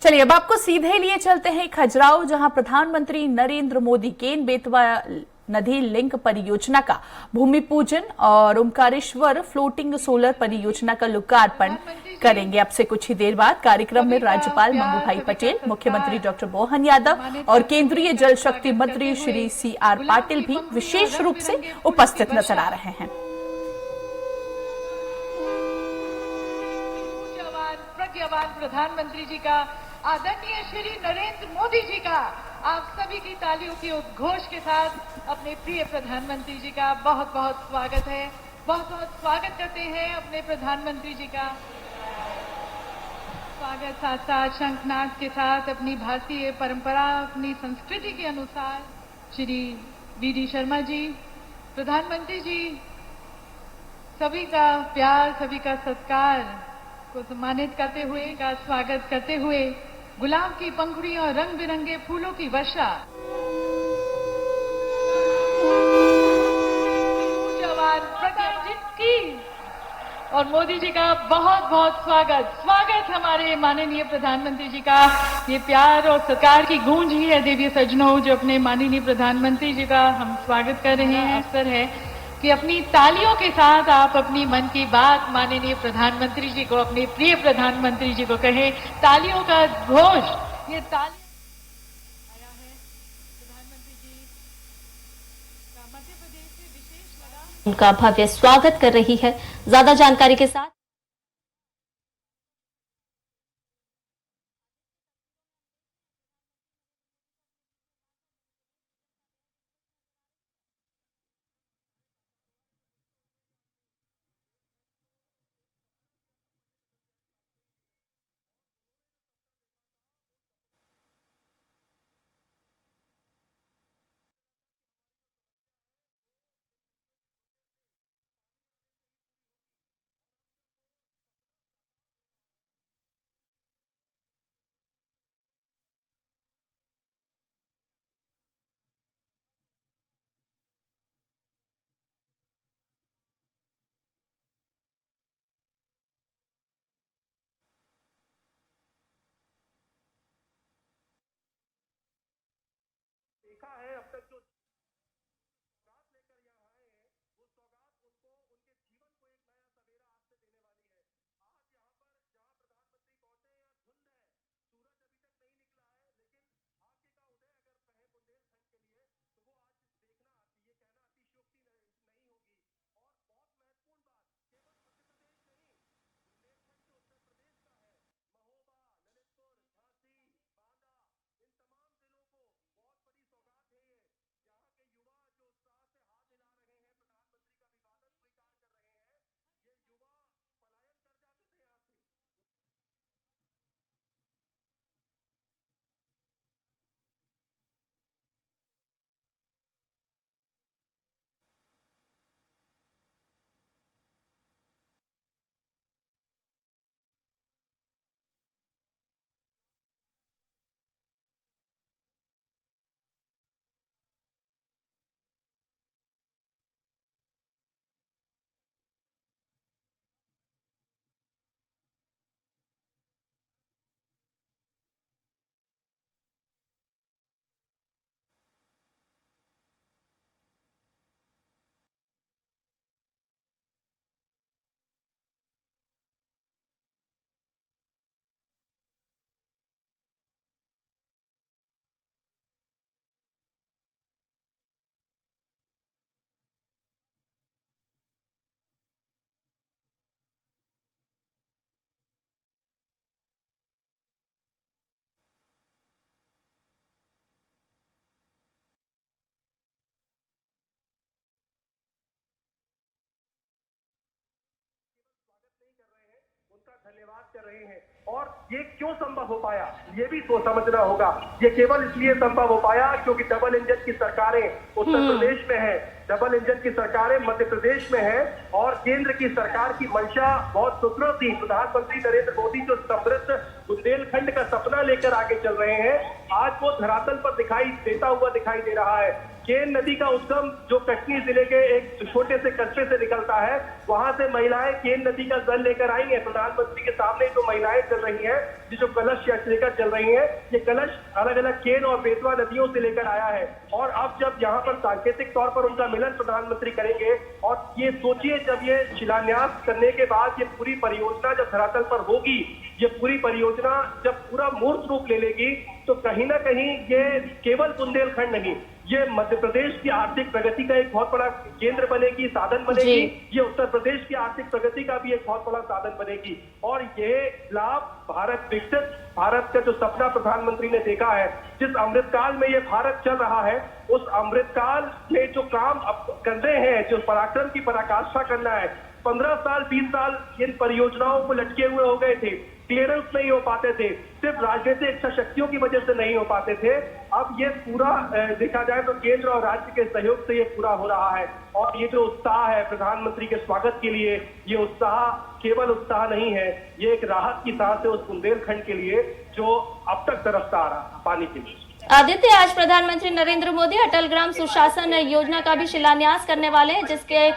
चलिए अब आपको सीधे लिए चलते हैं खजुराहो, जहां प्रधानमंत्री नरेंद्र मोदी केन बेतवा नदी लिंक परियोजना का भूमि पूजन और ओमकारेश्वर फ्लोटिंग सोलर परियोजना का लोकार्पण करेंगे। अब से कुछ ही देर बाद कार्यक्रम में राज्यपाल मंगूभाई पटेल, मुख्यमंत्री डॉक्टर मोहन यादव और केंद्रीय जल शक्ति मंत्री श्री CR पाटिल भी विशेष रूप से उपस्थित नजर आ रहे हैं। प्रधानमंत्री जी का, आदरणीय श्री नरेंद्र मोदी जी का, आप सभी की तालियों की उद्घोष के साथ अपने प्रिय प्रधानमंत्री जी का बहुत बहुत स्वागत है। बहुत बहुत स्वागत करते हैं अपने प्रधानमंत्री जी का। स्वागत साथ साथ शंखनाद के साथ अपनी भारतीय परंपरा, अपनी संस्कृति के अनुसार श्री VD शर्मा जी, प्रधानमंत्री जी, सभी का प्यार, सभी का सत्कार को सम्मानित करते हुए, का स्वागत करते हुए गुलाब की पंखुड़ियों और रंग बिरंगे फूलों की वर्षा की और मोदी जी का बहुत बहुत स्वागत हमारे माननीय प्रधानमंत्री जी का। ये प्यार और सत्कार की गूंज ही है देवी सज्जनों, जो अपने माननीय प्रधानमंत्री जी का हम स्वागत कर रहे हैं। अवसर है कि अपनी तालियों के साथ आप अपनी मन की बात माननीय प्रधानमंत्री जी को, अपने प्रिय प्रधानमंत्री जी को कहें। तालियों का घोष, ये ताली आया है प्रधानमंत्री जी का मध्य प्रदेश से विशेष लगा, उनका भव्य स्वागत कर रही है। ज्यादा जानकारी के साथ देखा है अब तक जो सौगात लेकर यहाँ आए हैं, वो सौगात उनको, उनके जीवन को एक नया सवेरा आज से देने वाली है। आज यहाँ पर जहाँ प्रधानमंत्री पहुंचे, यहाँ धुंध है, सूरज अभी तक नहीं निकला है, लेकिन आगे का उदय अगर कहे बुंदेलखंड के लिए तो वो आज देखना, ये कहना अतिशयोक्ति नहीं होगी। और बहुत महत्वपूर्ण बात, केवल मध्य प्रदेश नहीं, बुंदेलखंड जो उत्तर प्रदेश का है, महोबा, ललितपुर, झांसी, बांदा, इन तमाम जिलों को बहुत बड़ी सौगात है ये। यहाँ के युवा जो उत्साह से हाथ हिला रहे हैं, प्रधानमंत्री का अभिवादन स्वीकार कर रहे हैं, ये युवा पलायन कर जाते थे यहाँ से। उनका धन्यवाद कर रहे हैं। और ये क्यों संभव हो पाया, ये भी समझना होगा। ये केवल इसलिए संभव हो पाया क्योंकि डबल इंजन की सरकारें उत्तर प्रदेश में है, डबल इंजन की सरकारें मध्य प्रदेश में है, और केंद्र की सरकार की मंशा बहुत सुदृढ़ थी। प्रधानमंत्री नरेंद्र मोदी जो समृद्ध बुंदेलखंड का सपना लेकर आगे चल रहे हैं, आज वो धरातल पर दिखाई देता हुआ दिखाई दे रहा है। केन नदी का उद्गम जो कटनी जिले के एक छोटे से कस्बे से निकलता है, वहां से महिलाएं केन नदी का जल लेकर आई हैं। प्रधानमंत्री के सामने जो महिलाएं चल रही हैं, जो कलश लेकर चल रही हैं, ये कलश अलग अलग केन और बेतवा नदियों से लेकर आया है। और अब जब यहाँ पर सांकेतिक तौर पर उनका मिलन प्रधानमंत्री करेंगे, और ये सोचिए जब ये शिलान्यास करने के बाद ये पूरी परियोजना जब धरातल पर होगी, ये पूरी परियोजना जब पूरा मूर्त रूप ले लेगी, तो कहीं ना कहीं ये केवल बुंदेलखंड नहीं, ये मध्य प्रदेश की आर्थिक प्रगति का एक बहुत बड़ा केंद्र बनेगी, साधन बनेगी। ये उत्तर प्रदेश की आर्थिक प्रगति का भी एक बहुत बड़ा साधन बनेगी। और ये लाभ भारत विकसित भारत का जो सपना प्रधानमंत्री ने देखा है, जिस अमृतकाल में ये भारत चल रहा है, उस अमृतकाल में जो काम अब कर रहे हैं, जो पराक्रम की पराकाष्ठा करना है, 15 साल 20 साल इन परियोजनाओं को लटके हुए हो गए थे, क्लियरेंस नहीं हो पाते थे, सिर्फ राजनीतिक इच्छा शक्तियों की वजह से नहीं हो पाते थे। अब ये पूरा देखा जाए तो केंद्र और राज्य के सहयोग से ये पूरा हो रहा है। और ये जो उत्साह है प्रधानमंत्री के स्वागत के लिए, ये उत्साह केवल उत्साह नहीं है, ये एक राहत की सांस है उस बुंदेलखंड के लिए जो अब तक तरसता आ रहा था पानी के लिए। आदित्य, आज प्रधानमंत्री नरेंद्र मोदी अटल ग्राम सुशासन योजना का भी शिलान्यास करने वाले हैं, जिसके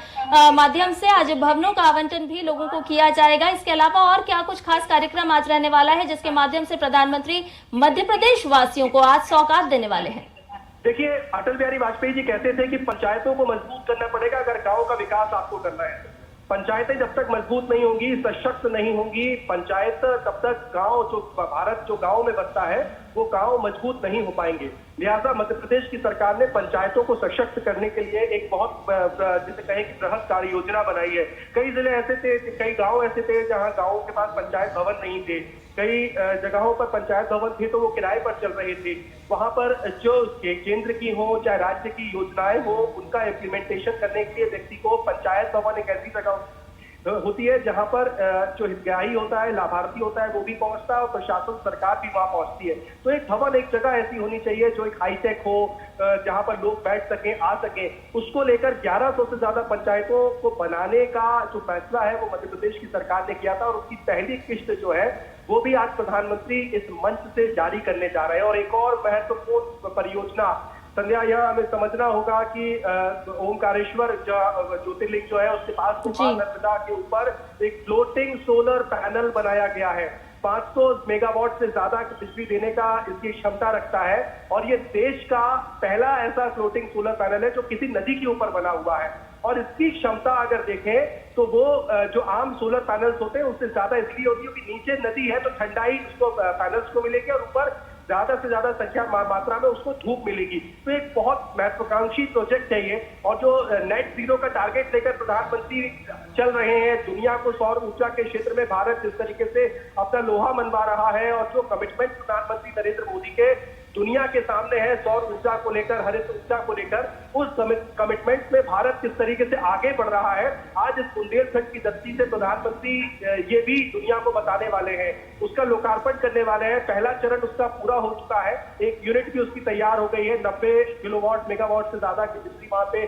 माध्यम से आज भवनों का आवंटन भी लोगों को किया जाएगा। इसके अलावा और क्या कुछ खास कार्यक्रम आज रहने वाला है, जिसके माध्यम से प्रधानमंत्री मध्य प्रदेश वासियों को आज सौगात देने वाले हैं? देखिए, अटल बिहारी वाजपेयी जी कहते थे कि पंचायतों को मजबूत करना पड़ेगा अगर गांव का विकास आपको करना है। पंचायतें जब तक मजबूत नहीं होंगी, सशक्त नहीं होंगी, पंचायत तब तक गांव जो भारत जो गांव में बसता है वो गांव मजबूत नहीं हो पाएंगे। लिहाजा मध्य प्रदेश की सरकार ने पंचायतों को सशक्त करने के लिए एक बहुत जिसे कहें कि बृहद कार्य योजना बनाई है। कई जिले ऐसे थे, कई गांव ऐसे थे जहां गांवों के पास पंचायत भवन नहीं थे, कई जगहों पर पंचायत भवन थे तो वो किराए पर चल रहे थे। वहां पर जो केंद्र की हो चाहे राज्य की योजनाएं हो, उनका इम्प्लीमेंटेशन करने के लिए व्यक्ति को पंचायत भवन एक ऐसी जगह होती है जहां पर जो हितग्राही होता है, लाभार्थी होता है, वो भी पहुंचता है और प्रशासन सरकार भी वहां पहुंचती है। तो एक भवन, एक जगह ऐसी होनी चाहिए जो एक हाईटेक हो, जहां पर लोग बैठ सकें, आ सकें। उसको लेकर 1100 से ज्यादा पंचायतों को बनाने का जो फैसला है वो मध्य प्रदेश की सरकार ने किया था, और उसकी पहली किस्त जो है वो भी आज प्रधानमंत्री इस मंच से जारी करने जा रहे हैं। और एक और महत्वपूर्ण परियोजना संध्या, यह हमें समझना होगा कि ओमकारेश्वर ज्योतिर्लिंग जो है उसके पास नर्मदा के ऊपर एक फ्लोटिंग सोलर पैनल बनाया गया है। 500 मेगावाट से ज्यादा बिजली देने का इसकी क्षमता रखता है, और ये देश का पहला ऐसा फ्लोटिंग सोलर पैनल है जो किसी नदी के ऊपर बना हुआ है। और इसकी क्षमता अगर देखें तो वो जो आम सोलर पैनल्स होते हैं उससे ज्यादा इसलिए होती है कि नीचे नदी है तो ठंडाई उसको पैनल्स को मिलेगी और ऊपर ज्यादा से ज्यादा संख्या मात्रा में उसको धूप मिलेगी। तो एक बहुत महत्वाकांक्षी प्रोजेक्ट है ये। और जो नेट जीरो का टारगेट लेकर प्रधानमंत्री चल रहे हैं, दुनिया को सौर ऊर्जा के क्षेत्र में भारत जिस तरीके से अपना लोहा मनवा रहा है, और जो कमिटमेंट प्रधानमंत्री नरेंद्र मोदी के दुनिया के सामने है सौर ऊर्जा को लेकर, हरित ऊर्जा को लेकर, उस कमिटमेंट में भारत किस तरीके से आगे बढ़ रहा है, आज इस बुंदेलखंड की धरती से प्रधानमंत्री ये भी दुनिया को बताने वाले हैं, उसका लोकार्पण करने वाले हैं। पहला चरण उसका पूरा हो चुका है, एक यूनिट भी उसकी तैयार हो गई है, 90 किलोवाट मेगावाट से ज्यादा की बिजली वहां पे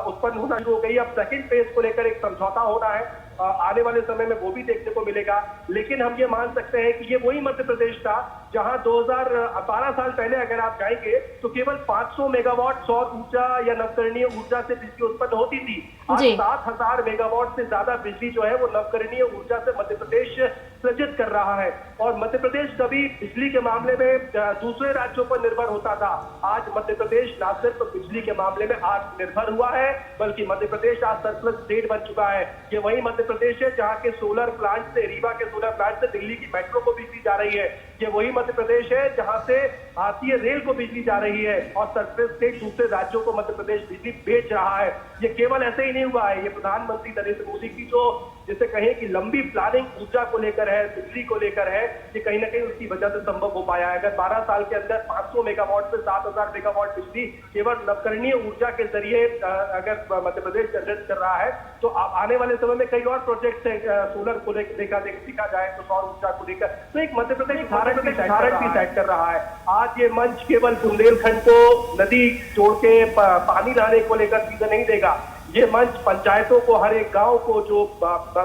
उत्पन्न होना शुरू हो गई। अब सेकंड फेज को लेकर एक समझौता होना है, आने वाले समय में वो भी देखने को मिलेगा। लेकिन हम ये मान सकते हैं कि ये वही मध्य प्रदेश था जहां 2012 साल पहले अगर आप जाएंगे तो केवल 500 मेगावाट सौर ऊर्जा या नवकरणीय ऊर्जा से बिजली उत्पन्न होती थी। आज 7000 मेगावाट से ज्यादा बिजली जो है वो नवकरणीय ऊर्जा से मध्य प्रदेश सृजित कर रहा है। और मध्य प्रदेश कभी बिजली के मामले में दूसरे राज्यों पर निर्भर होता था, आज मध्य प्रदेश न सिर्फ बिजली के मामले में आत्मनिर्भर हुआ है बल्कि मध्य प्रदेश आज सरप्लस स्टेट बन चुका है। ये वही मध्य प्रदेश है जहां के सोलर प्लांट से, रीवा के सोलर प्लांट से दिल्ली की मेट्रो को बिजली जा रही है। ये वही मध्य प्रदेश है जहां से भारतीय रेल को बिजली जा रही है, और सरप्लस स्टेट दूसरे राज्यों को मध्य प्रदेश बिजली बेच रहा है। ये केवल ऐसे ही नहीं हुआ है, ये प्रधानमंत्री नरेंद्र मोदी की जो जिसे कहें कि लंबी प्लानिंग ऊर्जा को लेकर है, बिजली को लेकर है, ये कहीं ना कहीं उसकी वजह से संभव हो पाया है। अगर 12 साल के अंदर 500 मेगावाट से 7000 मेगावाट बिजली केवल नवकरणीय ऊर्जा के जरिए अगर मध्य प्रदेश जनरेट कर रहा है, तो आने वाले समय में कई और प्रोजेक्ट सोलर को देखा जाए तो सौर ऊर्जा को लेकर, तो एक मध्य प्रदेश भारत भी सेट कर रहा है। आज ये मंच केवल बुंदेलखंड को नदी जोड़ के पानी लाने को लेकर सीधे नहीं देगा, ये मंच पंचायतों को, हर एक गांव को, जो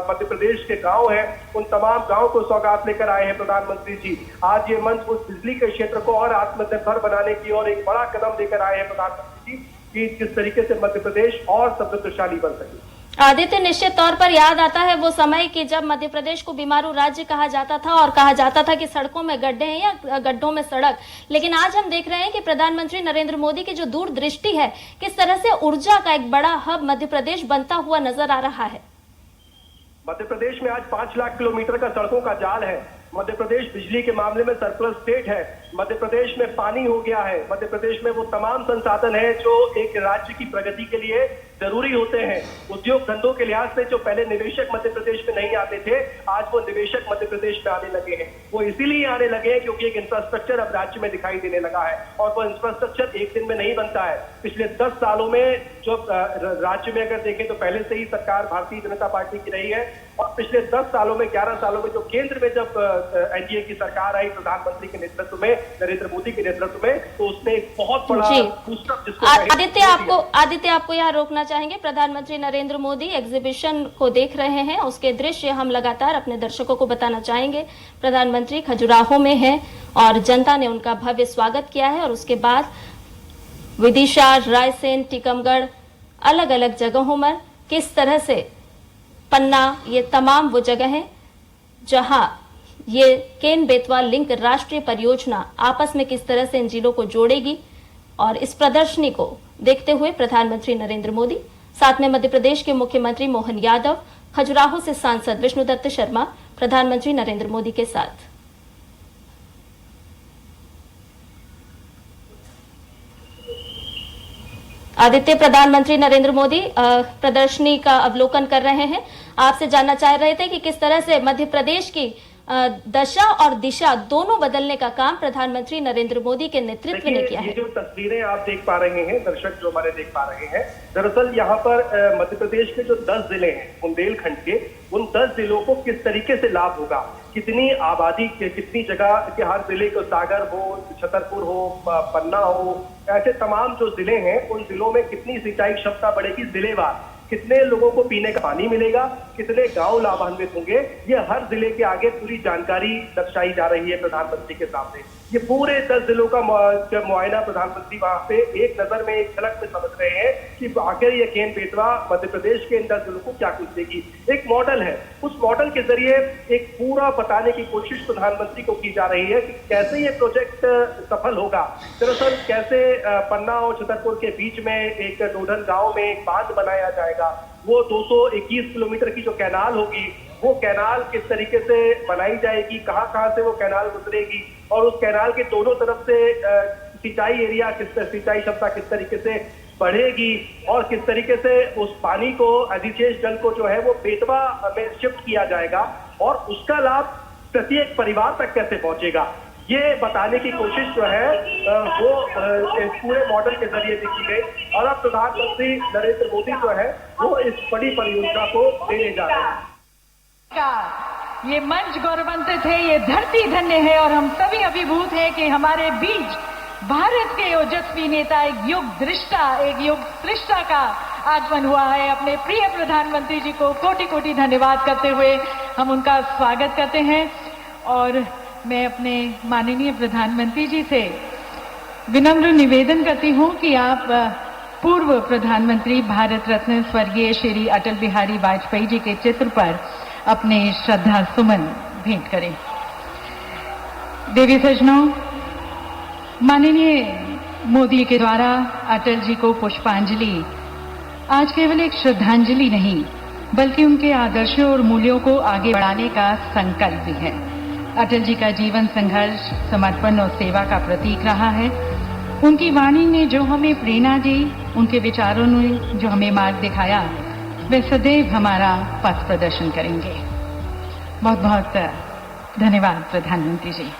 मध्य प्रदेश के गांव हैं, उन तमाम गांव को सौगात लेकर आए हैं प्रधानमंत्री जी। आज ये मंच उस बिजली के क्षेत्र को और आत्मनिर्भर बनाने की और एक बड़ा कदम लेकर आए हैं प्रधानमंत्री जी। कि किस तरीके से मध्य प्रदेश और समृद्धशाली बन सके। आदित्य, निश्चित तौर पर याद आता है वो समय कि जब मध्य प्रदेश को बीमारू राज्य कहा जाता था और कहा जाता था कि सड़कों में गड्ढे हैं या गड्ढों में सड़क। लेकिन आज हम देख रहे हैं कि प्रधानमंत्री नरेंद्र मोदी की जो दूरदृष्टि है, किस तरह से ऊर्जा का एक बड़ा हब मध्य प्रदेश बनता हुआ नजर आ रहा है। मध्य प्रदेश में आज 5 लाख किलोमीटर का सड़कों का जाल है। मध्य प्रदेश बिजली के मामले में सरप्लस स्टेट है। मध्य प्रदेश में पानी हो गया है। मध्य प्रदेश में वो तमाम संसाधन है जो एक राज्य की प्रगति के लिए जरूरी होते हैं। उद्योग धंधों के लिहाज से जो पहले निवेशक मध्य प्रदेश में नहीं आते थे, आज वो निवेशक मध्य प्रदेश में आने लगे हैं। वो इसीलिए आने लगे हैं क्योंकि एक इंफ्रास्ट्रक्चर अब राज्य में दिखाई देने लगा है, और वो इंफ्रास्ट्रक्चर एक दिन में नहीं बनता है। पिछले 10 सालों में जो राज्य में अगर देखें तो पहले से ही सरकार भारतीय जनता पार्टी की रही है, और पिछले 10 सालों में 11 सालों में जो केंद्र में जब एनडीए की सरकार आई प्रधानमंत्री के नेतृत्व में, नरेंद्र मोदी के नेतृत्व में, तो उसने एक बहुत बड़ा बूस्टअप जिसको आदित्य आपको यहाँ रोकना चाहेंगे। प्रधानमंत्री नरेंद्र मोदी एग्जीबिशन को देख रहे हैं, उसके दृश्य हम लगातार अपने दर्शकों को बताना चाहेंगे। प्रधानमंत्री खजुराहो में हैं और जनता ने उनका भव्य स्वागत किया है, और उसके बाद विदिशा, रायसेन, टीकमगढ़, अलग अलग जगहों में किस तरह से पन्ना, ये तमाम वो जगह हैं जहां ये केन बेतवा लिंक राष्ट्रीय परियोजना आपस में किस तरह से इन जिलों को जोड़ेगी। और इस प्रदर्शनी को देखते हुए प्रधानमंत्री नरेंद्र मोदी, साथ में मध्य प्रदेश के मुख्यमंत्री मोहन यादव, खजुराहो से सांसद विष्णुदत्त शर्मा प्रधानमंत्री नरेंद्र मोदी के साथ। आदित्य, प्रधानमंत्री नरेंद्र मोदी प्रदर्शनी का अवलोकन कर रहे हैं। आपसे जानना चाह रहे थे कि किस तरह से मध्य प्रदेश की दशा और दिशा दोनों बदलने का काम प्रधानमंत्री नरेंद्र मोदी के नेतृत्व ने किया है। ये जो तस्वीरें आप देख पा रहे हैं, दर्शक जो हमारे देख पा रहे हैं, दरअसल यहाँ पर मध्य प्रदेश के जो 10 जिले हैं बुंदेलखंड के, उन 10 जिलों को किस तरीके से लाभ होगा, कितनी आबादी के कितनी जगह के हर जिले को, सागर हो, छतरपुर हो, पन्ना हो, ऐसे तमाम जो जिले हैं उन जिलों में कितनी सिंचाई क्षमता बढ़ेगी जिलेवार, कितने लोगों को पीने का पानी मिलेगा, कितने गांव लाभान्वित होंगे, ये हर जिले के आगे पूरी जानकारी दर्शाई जा रही है प्रधानमंत्री के सामने। ये पूरे 10 जिलों का मुआयना प्रधानमंत्री वहां पे एक नजर में, एक झलक में समझ रहे हैं कि आखिर ये केन बेतवा मध्य प्रदेश के इन 10 जिलों को क्या कुछ देगी। एक मॉडल है, उस मॉडल के जरिए एक पूरा बताने की कोशिश प्रधानमंत्री को की जा रही है कि कैसे ये प्रोजेक्ट सफल होगा। दरअसल कैसे पन्ना और छतरपुर के बीच में एक डोडन गांव में एक बांध बनाया जाएगा, वो 221 किलोमीटर की जो कैनाल होगी, वो कैनाल किस तरीके से बनाई जाएगी, कहां से वो कैनाल गुजरेगी, और उस कैनाल के दोनों तरफ से सिंचाई एरिया, सिंचाई क्षमता किस तरीके से बढ़ेगी, और किस तरीके से उस पानी को, अधिशेष जल को जो है वो बेतवा में शिफ्ट किया जाएगा, और उसका लाभ प्रत्येक परिवार तक कैसे पहुंचेगा, ये बताने की कोशिश जो है वो इस पूरे मॉडल के जरिए देखी गई। और अब प्रधानमंत्री नरेंद्र मोदी जो है वो इस बड़ी परियोजना को देने जा रहे हैं। ये मंच गौरवान्वित है, ये धरती धन्य है, और हम सभी अभिभूत हैं कि हमारे बीच भारत के ओजस्वी नेता, एक युग दृष्टा, एक युग सृष्टा का आगमन हुआ है। अपने प्रिय प्रधानमंत्री जी को कोटि कोटि धन्यवाद करते हुए हम उनका स्वागत करते हैं। और मैं अपने माननीय प्रधानमंत्री जी से विनम्र निवेदन करती हूं कि आप पूर्व प्रधानमंत्री भारत रत्न स्वर्गीय श्री अटल बिहारी वाजपेयी जी के चित्र पर अपने श्रद्धा सुमन भेंट करें। देवी सज्जनों, माननीय मोदी के द्वारा अटल जी को पुष्पांजलि आज केवल एक श्रद्धांजलि नहीं, बल्कि उनके आदर्शों और मूल्यों को आगे बढ़ाने का संकल्प भी है। अटल जी का जीवन संघर्ष, समर्पण और सेवा का प्रतीक रहा है। उनकी वाणी ने जो हमें प्रेरणा दी, उनके विचारों ने जो हमें मार्ग दिखाया, वे सदैव हमारा पथ प्रदर्शन करेंगे। बहुत बहुत धन्यवाद प्रधानमंत्री जी।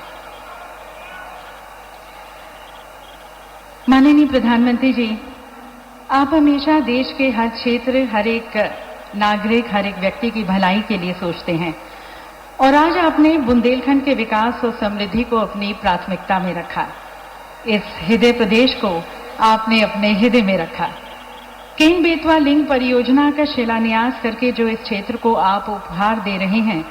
माननीय प्रधानमंत्री जी, आप हमेशा देश के हर क्षेत्र, हर एक नागरिक, हर एक व्यक्ति की भलाई के लिए सोचते हैं, और आज आपने बुंदेलखंड के विकास और समृद्धि को अपनी प्राथमिकता में रखा। इस हृदय प्रदेश को आपने अपने हृदय में रखा। केन बेतवा लिंक परियोजना का शिलान्यास करके जो इस क्षेत्र को आप उपहार दे रहे हैं,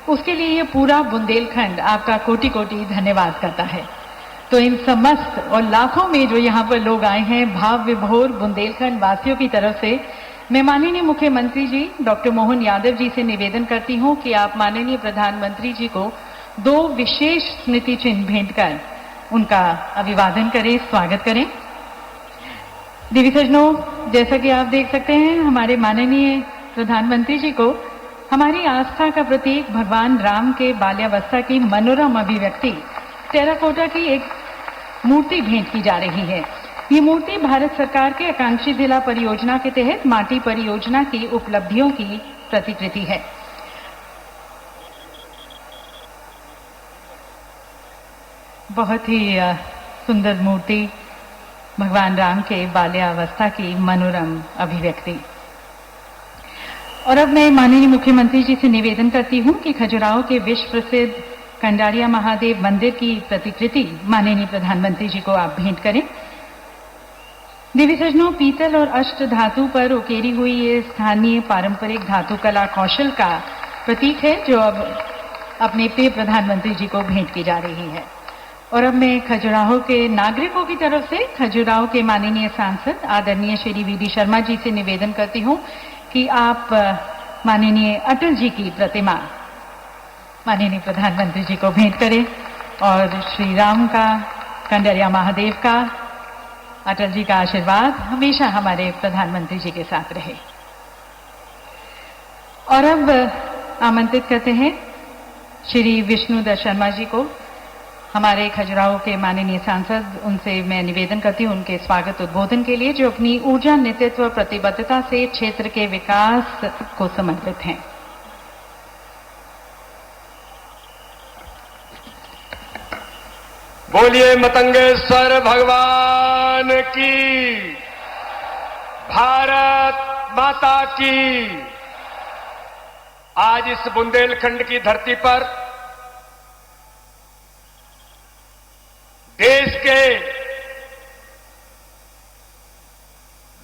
उसके लिए ये पूरा बुंदेलखंड आपका कोटि कोटि धन्यवाद करता है। तो इन समस्त और लाखों में जो यहाँ पर लोग आए हैं भाव विभोर बुंदेलखंड वासियों की तरफ से मैं माननीय मुख्यमंत्री जी डॉक्टर मोहन यादव जी से निवेदन करती हूँ कि आप माननीय प्रधानमंत्री जी को 2 विशेष स्मृति चिन्ह भेंट कर उनका अभिवादन करें, स्वागत करें। देवी सज्जनों, जैसा कि आप देख सकते हैं हमारे माननीय प्रधानमंत्री जी को हमारी आस्था का प्रतीक भगवान राम के बाल्यावस्था की मनोरम अभिव्यक्ति टेराकोटा की एक मूर्ति भेंट की जा रही है। ये मूर्ति भारत सरकार के आकांक्षी जिला परियोजना के तहत माटी परियोजना की उपलब्धियों की प्रतिकृति है। बहुत ही सुंदर मूर्ति, भगवान राम के बाल्यावस्था की मनोरम अभिव्यक्ति। और अब मैं माननीय मुख्यमंत्री जी से निवेदन करती हूं कि खजुराहो के विश्व प्रसिद्ध कंडारिया महादेव मंदिर की प्रतिकृति माननीय प्रधानमंत्री जी को आप भेंट करें। देवी सज्जनों, पीतल और अष्ट धातु पर उकेरी हुई ये स्थानीय पारंपरिक धातु कला कौशल का प्रतीक है जो अब अपने प्रिय प्रधानमंत्री जी को भेंट की जा रही है। और अब मैं खजुराहो के नागरिकों की तरफ से खजुराहो के माननीय सांसद आदरणीय श्री वी.डी. शर्मा जी से निवेदन करती हूं कि आप माननीय अटल जी की प्रतिमा माननीय प्रधानमंत्री जी को भेंट करें और श्री राम का, कंडारिया महादेव का, अटल जी का आशीर्वाद हमेशा हमारे प्रधानमंत्री जी के साथ रहे। और अब आमंत्रित करते हैं श्री विष्णुदत्त शर्मा जी को, हमारे खजुराहो के माननीय सांसद। उनसे मैं निवेदन करती हूं उनके स्वागत उद्बोधन के लिए, जो अपनी ऊर्जा, नेतृत्व, प्रतिबद्धता से क्षेत्र के विकास को समर्पित हैं। बोलिए मतंगेश्वर भगवान की, भारत माता की। आज इस बुंदेलखंड की धरती पर देश के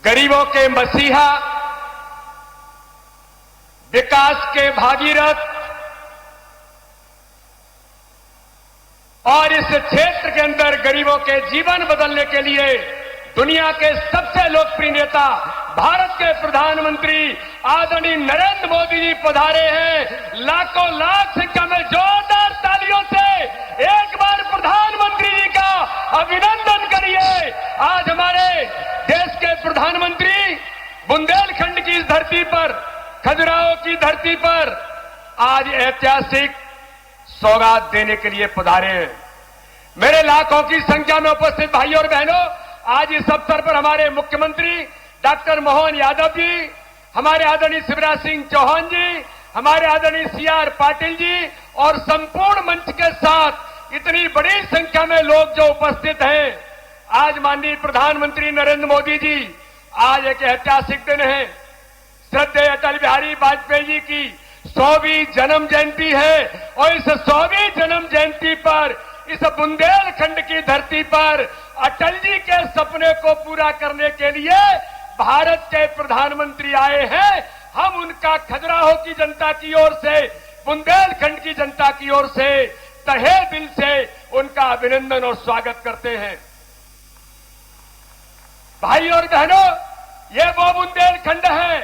गरीबों के मसीहा, विकास के भागीरथ और इस क्षेत्र के अंदर गरीबों के जीवन बदलने के लिए दुनिया के सबसे लोकप्रिय नेता भारत के प्रधानमंत्री आदरणीय नरेंद्र मोदी जी पधारे हैं। लाखों लाख संख्या में जोरदार तालियों से एक बार प्रधानमंत्री जी का अभिनंदन करिए। आज हमारे देश के प्रधानमंत्री बुंदेलखंड की इस धरती पर, खजुराहो की धरती पर आज ऐतिहासिक सौगात देने के लिए पधारे हैं। मेरे लाखों की संख्या में उपस्थित भाइयों और बहनों, आज इस अवसर पर हमारे मुख्यमंत्री डॉक्टर मोहन यादव जी, हमारे आदरणीय शिवराज सिंह चौहान जी, हमारे आदरणीय सी.आर. पाटिल जी और संपूर्ण मंच के साथ इतनी बड़ी संख्या में लोग जो उपस्थित हैं, आज माननीय प्रधानमंत्री नरेंद्र मोदी जी, आज एक ऐतिहासिक दिन है। श्रद्धेय अटल बिहारी वाजपेयी जी की 100वीं जन्म जयंती है और इस 100वीं जन्म जयंती पर इस बुंदेलखंड की धरती पर अटल जी के सपने को पूरा करने के लिए भारत के प्रधानमंत्री आए हैं। हम उनका खजुराहो की जनता की ओर से, बुंदेलखंड की जनता की ओर से तहे दिल से उनका अभिनंदन और स्वागत करते हैं। भाई और बहनों, ये वो बुंदेलखंड है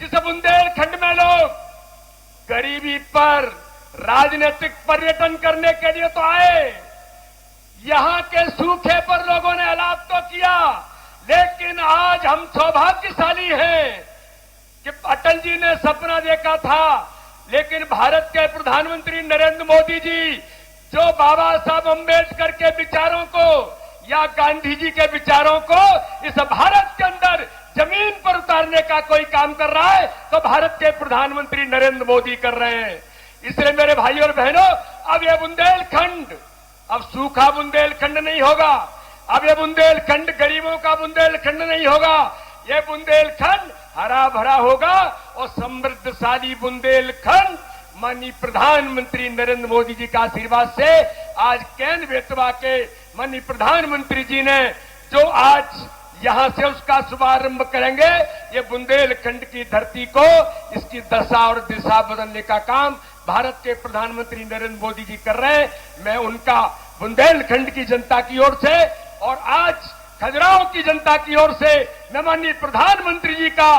जिस बुंदेलखंड में लोग गरीबी पर राजनीतिक पर्यटन करने के लिए तो आए, यहां के सूखे पर लोगों ने अलाप तो किया, लेकिन आज हम सौभाग्यशाली हैं कि अटल जी ने सपना देखा था, लेकिन भारत के प्रधानमंत्री नरेंद्र मोदी जी जो बाबा साहब अम्बेडकर के विचारों को या गांधी जी के विचारों को इस भारत के अंदर जमीन पर उतारने का कोई काम कर रहा है तो भारत के प्रधानमंत्री नरेंद्र मोदी कर रहे हैं। इसलिए मेरे भाइयों और बहनों, अब ये बुंदेलखंड अब सूखा बुंदेलखंड नहीं होगा, अब ये बुंदेलखंड गरीबों का बुंदेलखंड नहीं होगा, ये बुंदेलखंड हरा भरा होगा और समृद्धशाली बुंदेलखंड माननीय प्रधानमंत्री नरेंद्र मोदी जी का आशीर्वाद से आज केन बेतवा के माननीय प्रधानमंत्री जी ने जो आज यहां से उसका शुभारंभ करेंगे, ये बुंदेलखंड की धरती को इसकी दशा और दिशा बदलने का काम भारत के प्रधानमंत्री नरेंद्र मोदी जी कर रहे हैं। मैं उनका बुंदेलखंड की जनता की ओर से और आज खजुराहो की जनता की ओर से मैं माननीय प्रधानमंत्री जी का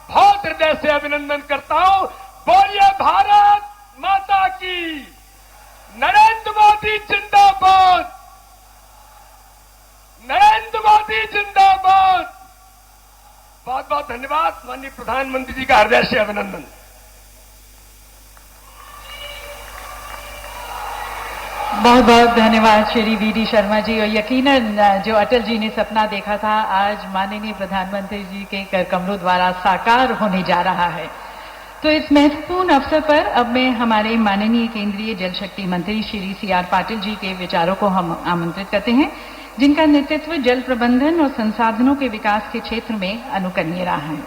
बहुत हृदय से अभिनंदन करता हूं। बोलिए भारत माता की, नरेंद्र मोदी जिंदाबाद, नरेंद्र मोदी जिंदाबाद। बहुत बहुत धन्यवाद। माननीय प्रधानमंत्री जी का हृदय से अभिनंदन। बहुत बहुत धन्यवाद श्री वी.डी. शर्मा जी। और यकीनन जो अटल जी ने सपना देखा था आज माननीय प्रधानमंत्री जी के कर कमलों द्वारा साकार होने जा रहा है। तो इस महत्वपूर्ण अवसर पर अब मैं हमारे माननीय केंद्रीय जल शक्ति मंत्री श्री सी.आर. पाटिल जी के विचारों को हम आमंत्रित करते हैं, जिनका नेतृत्व जल प्रबंधन और संसाधनों के विकास के क्षेत्र में अनुकरणीय रहा है।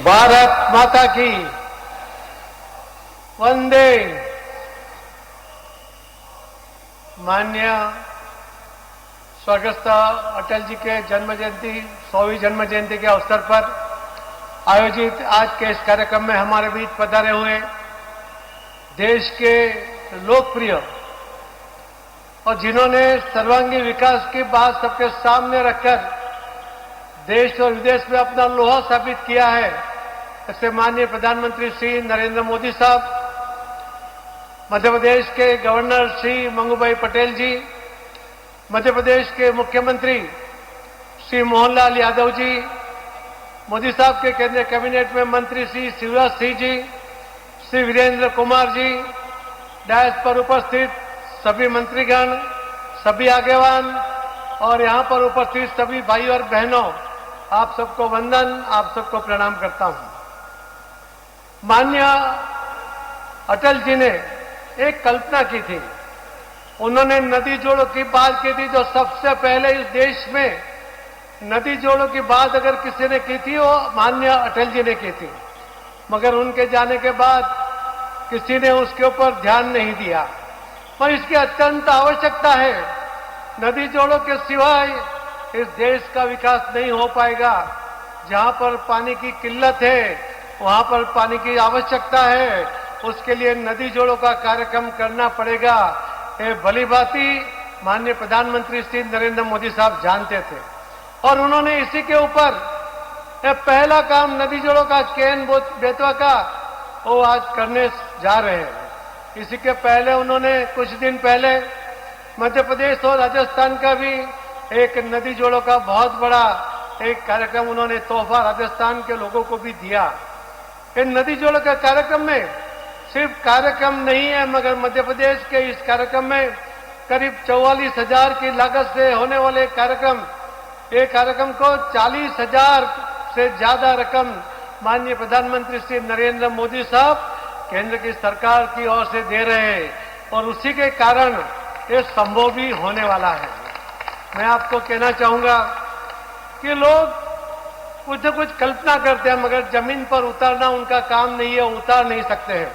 भारत माता की वंदे। माननीय स्वर्गस्थ अटल जी के जन्म जयंती 100वीं जन्म जयंती के अवसर पर आयोजित आज के इस कार्यक्रम में हमारे बीच पधारे हुए देश के लोकप्रिय और जिन्होंने सर्वांगीण विकास की बात सबके सामने रखकर देश और विदेश में अपना लोहा साबित किया है, ऐसे माननीय प्रधानमंत्री श्री नरेंद्र मोदी साहब, मध्य प्रदेश के गवर्नर श्री मंगूभाई पटेल जी, मध्य प्रदेश के मुख्यमंत्री श्री मोहनलाल यादव जी, मोदी साहब के केंद्रीय कैबिनेट में मंत्री श्री शिवराज सिंह जी, श्री वीरेंद्र कुमार जी, डायस पर उपस्थित सभी मंत्रीगण, सभी आगेवान और यहां पर उपस्थित सभी भाई और बहनों, आप सबको वंदन, आप सबको प्रणाम करता हूं। माननीय अटल जी ने एक कल्पना की थी, उन्होंने नदी जोड़ों की बात की थी। जो सबसे पहले इस देश में नदी जोड़ों की बात अगर किसी ने की थी वो माननीय अटल जी ने की थी, मगर उनके जाने के बाद किसी ने उसके ऊपर ध्यान नहीं दिया। पर इसकी अत्यंत आवश्यकता है। नदी जोड़ों के सिवाय इस देश का विकास नहीं हो पाएगा। जहां पर पानी की किल्लत है वहां पर पानी की आवश्यकता है, उसके लिए नदी जोड़ों का कार्यक्रम करना पड़ेगा। ये भली भांति माननीय प्रधानमंत्री श्री नरेंद्र मोदी साहब जानते थे और उन्होंने इसी के ऊपर पहला काम नदी जोड़ों का केन बेतवा का वो आज करने जा रहे हैं। इसी के पहले उन्होंने कुछ दिन पहले मध्य प्रदेश और राजस्थान का भी एक नदी जोड़ों का बहुत बड़ा एक कार्यक्रम उन्होंने तोहफा राजस्थान के लोगों को भी दिया। इन नदी जोड़ों के कार्यक्रम में सिर्फ कार्यक्रम नहीं है, मगर मध्य प्रदेश के इस कार्यक्रम में करीब 44,000 की लागत से होने वाले कार्यक्रम, एक कार्यक्रम को 40,000 से ज्यादा रकम माननीय प्रधानमंत्री श्री नरेंद्र मोदी साहब केंद्र की सरकार की ओर से दे रहे हैं और उसी के कारण ये संभव भी होने वाला है। मैं आपको कहना चाहूंगा कि लोग कुछ न कुछ कल्पना करते हैं, मगर जमीन पर उतारना उनका काम नहीं है, उतार नहीं सकते हैं।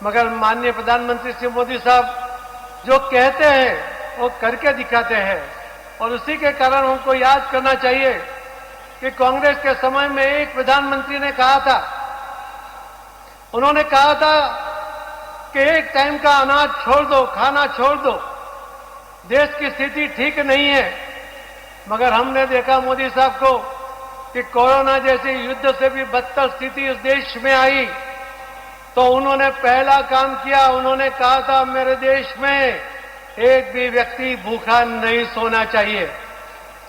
मगर माननीय प्रधानमंत्री श्री मोदी साहब जो कहते हैं वो करके दिखाते हैं और उसी के कारण हमको याद करना चाहिए कि कांग्रेस के समय में एक प्रधानमंत्री ने कहा था, उन्होंने कहा था कि एक टाइम का अनाज छोड़ दो, खाना छोड़ दो, देश की स्थिति ठीक नहीं है। मगर हमने देखा मोदी साहब को कि कोरोना जैसी युद्ध से भी बदतर स्थिति इस देश में आई तो उन्होंने पहला काम किया, उन्होंने कहा था मेरे देश में एक भी व्यक्ति भूखा नहीं सोना चाहिए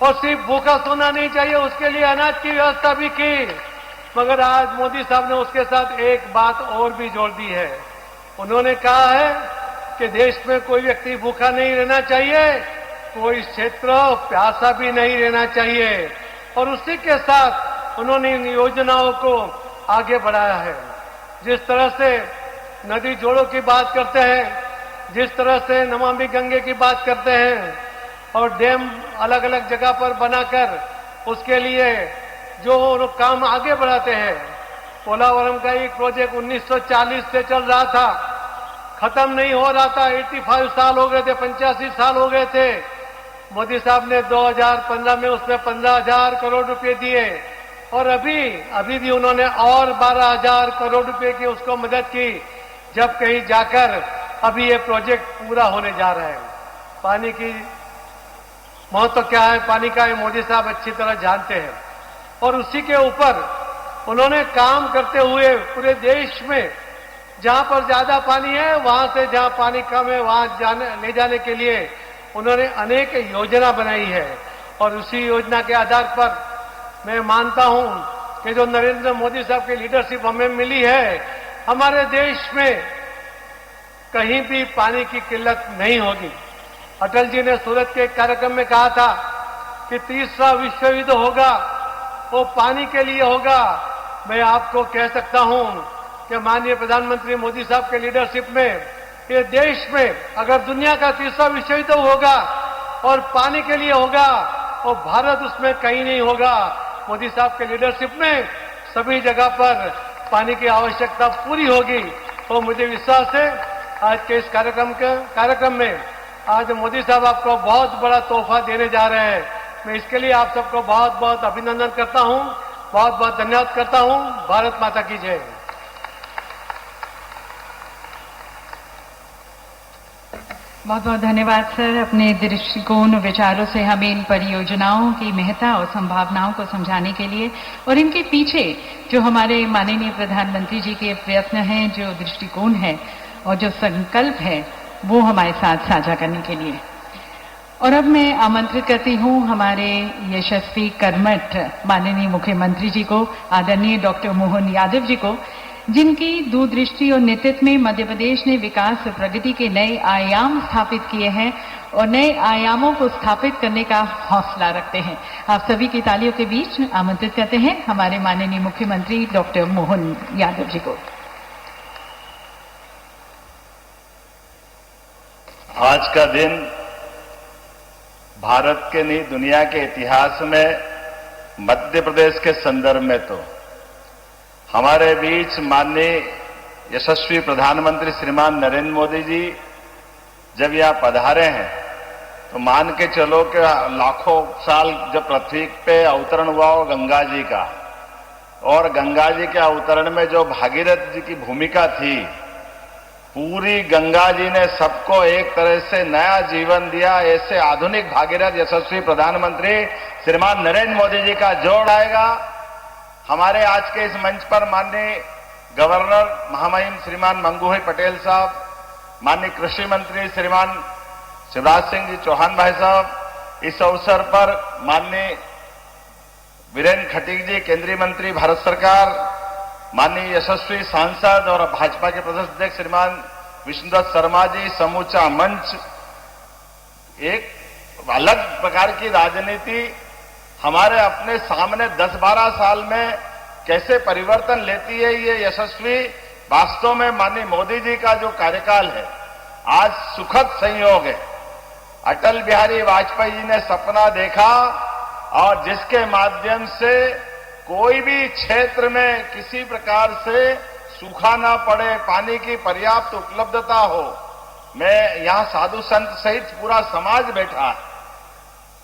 और सिर्फ भूखा सोना नहीं चाहिए, उसके लिए अनाज की व्यवस्था भी की। मगर आज मोदी साहब ने उसके साथ एक बात और भी जोड़ दी है, उन्होंने कहा है कि देश में कोई व्यक्ति भूखा नहीं रहना चाहिए, कोई क्षेत्र प्यासा भी नहीं रहना चाहिए और उसी के साथ उन्होंने इन योजनाओं को आगे बढ़ाया है। जिस तरह से नदी जोड़ों की बात करते हैं, जिस तरह से नमामि गंगे की बात करते हैं और डैम अलग अलग जगह पर बनाकर उसके लिए जो काम आगे बढ़ाते हैं। पोलावरम का एक प्रोजेक्ट 1940 से चल रहा था, खत्म नहीं हो रहा था, 85 साल हो गए थे, 85 साल हो गए थे। मोदी साहब ने 2015 में उसमें 15,000 करोड़ रुपए दिए और अभी भी उन्होंने और 12,000 करोड़ रुपए की उसको मदद की। जब कहीं जाकर अभी ये प्रोजेक्ट पूरा होने जा रहा है। पानी की महत्व क्या है, पानी का ये मोदी साहब अच्छी तरह जानते हैं और उसी के ऊपर उन्होंने काम करते हुए पूरे देश में जहां पर ज्यादा पानी है वहां से जहां पानी कम है वहां ले जाने के लिए उन्होंने अनेक योजना बनाई है और उसी योजना के आधार पर मैं मानता हूं कि जो नरेंद्र मोदी साहब की लीडरशिप हमें मिली है, हमारे देश में कहीं भी पानी की किल्लत नहीं होगी। अटल जी ने सूरत के एक कार्यक्रम में कहा था कि तीसरा विश्व युद्ध होगा वो पानी के लिए होगा। मैं आपको कह सकता हूं कि माननीय प्रधानमंत्री मोदी साहब के लीडरशिप में ये देश में अगर दुनिया का तीसरा विश्व युद्ध होगा और पानी के लिए होगा और भारत उसमें कहीं नहीं होगा। मोदी साहब के लीडरशिप में सभी जगह पर पानी की आवश्यकता पूरी होगी और मुझे विश्वास है आज के इस कार्यक्रम में आज मोदी साहब आपको बहुत बड़ा तोहफा देने जा रहे हैं। मैं इसके लिए आप सबको बहुत बहुत अभिनंदन करता हूं, बहुत बहुत धन्यवाद करता हूं। भारत माता की जय। बहुत बहुत धन्यवाद सर, अपने दृष्टिकोण विचारों से हमें इन परियोजनाओं की महत्ता और संभावनाओं को समझाने के लिए और इनके पीछे जो हमारे माननीय प्रधानमंत्री जी के प्रयत्न हैं, जो दृष्टिकोण है और जो संकल्प है वो हमारे साथ साझा करने के लिए। और अब मैं आमंत्रित करती हूं हमारे यशस्वी कर्मठ माननीय मुख्यमंत्री जी को, आदरणीय डॉक्टर मोहन यादव जी को, जिनकी दूरदृष्टि और नेतृत्व में मध्य प्रदेश ने विकास प्रगति के नए आयाम स्थापित किए हैं और नए आयामों को स्थापित करने का हौसला रखते हैं। आप सभी की तालियों के बीच आमंत्रित करते हैं हमारे माननीय मुख्यमंत्री डॉक्टर मोहन यादव जी को। आज का दिन भारत के नहीं दुनिया के इतिहास में मध्य प्रदेश के संदर्भ में तो हमारे बीच माननीय यशस्वी प्रधानमंत्री श्रीमान नरेंद्र मोदी जी जब यहाँ पधारे हैं तो मान के चलो कि लाखों साल जब पृथ्वी पे अवतरण हुआ हो गंगा जी का, और गंगा जी के अवतरण में जो भागीरथ जी की भूमिका थी, पूरी गंगा जी ने सबको एक तरह से नया जीवन दिया। ऐसे आधुनिक भागीरथ यशस्वी प्रधानमंत्री श्रीमान नरेंद्र मोदी जी का जोड़ आएगा। हमारे आज के इस मंच पर माननीय गवर्नर महामहिम श्रीमान मंगू भाई पटेल साहब, माननीय कृषि मंत्री श्रीमान शिवराज सिंह जी चौहान भाई साहब, इस अवसर पर माननीय वीरेंद्र खटीक जी केंद्रीय मंत्री भारत सरकार, माननीय यशस्वी सांसद और भाजपा के प्रदेश अध्यक्ष श्रीमान विष्णुदत्त शर्मा जी, समूचा मंच, एक अलग प्रकार की राजनीति हमारे अपने सामने 10-12 साल में कैसे परिवर्तन लेती है। ये यशस्वी वास्तव में माननीय मोदी जी का जो कार्यकाल है आज सुखद संयोग है। अटल बिहारी वाजपेयी जी ने सपना देखा और जिसके माध्यम से कोई भी क्षेत्र में किसी प्रकार से सूखा ना पड़े, पानी की पर्याप्त उपलब्धता हो। मैं यहां साधु संत सहित पूरा समाज बैठा है।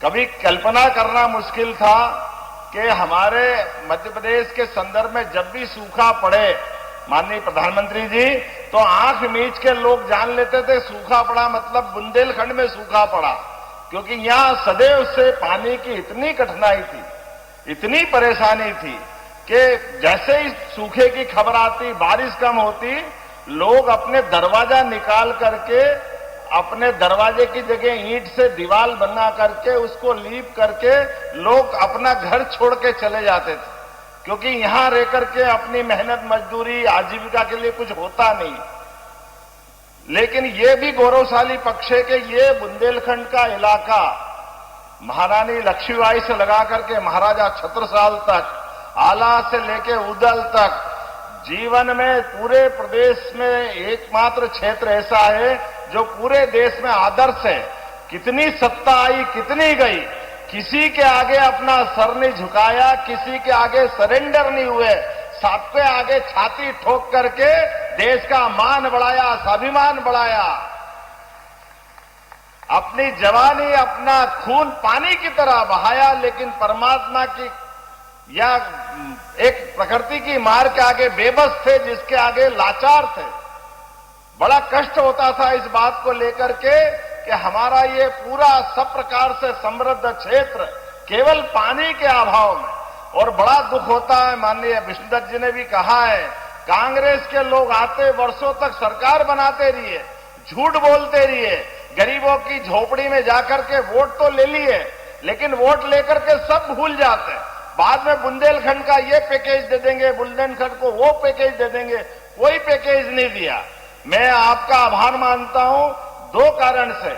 कभी कल्पना करना मुश्किल था कि हमारे मध्य प्रदेश के संदर्भ में जब भी सूखा पड़े माननीय प्रधानमंत्री जी, तो आंख मीच के लोग जान लेते थे सूखा पड़ा मतलब बुंदेलखंड में सूखा पड़ा, क्योंकि यहां सदैव से पानी की इतनी कठिनाई थी, इतनी परेशानी थी कि जैसे ही सूखे की खबर आती, बारिश कम होती, लोग अपने दरवाजा निकाल करके अपने दरवाजे की जगह ईंट से दीवार बना करके उसको लीप करके लोग अपना घर छोड़ के चले जाते थे, क्योंकि यहां रह करके अपनी मेहनत मजदूरी आजीविका के लिए कुछ होता नहीं। लेकिन ये भी गौरवशाली पक्ष है कि ये बुंदेलखंड का इलाका महारानी लक्ष्मीबाई से लगा करके महाराजा छत्रसाल तक, आला से लेके उदल तक, जीवन में पूरे प्रदेश में एकमात्र क्षेत्र ऐसा है जो पूरे देश में आदर्श है। कितनी सत्ता आई, कितनी गई, किसी के आगे अपना सर नहीं झुकाया, किसी के आगे सरेंडर नहीं हुए, सबके आगे छाती ठोक करके देश का मान बढ़ाया, स्वाभिमान बढ़ाया। अपनी जवानी, अपना खून पानी की तरह बहाया, लेकिन परमात्मा की या एक प्रकृति की मार के आगे बेबस थे, जिसके आगे लाचार थे। बड़ा कष्ट होता था इस बात को लेकर के कि हमारा ये पूरा सब प्रकार से समृद्ध क्षेत्र केवल पानी के अभाव में, और बड़ा दुख होता है, माननीय विष्णुदत्त जी ने भी कहा है, कांग्रेस के लोग आते वर्षों तक सरकार बनाते रहिए, झूठ बोलते रहिए, गरीबों की झोपड़ी में जाकर के वोट तो ले लिए, लेकिन वोट लेकर के सब भूल जाते हैं। बाद में बुंदेलखंड का ये पैकेज दे देंगे, बुंदेलखंड को वो पैकेज दे देंगे, कोई पैकेज नहीं दिया। मैं आपका आभार मानता हूं दो कारण से।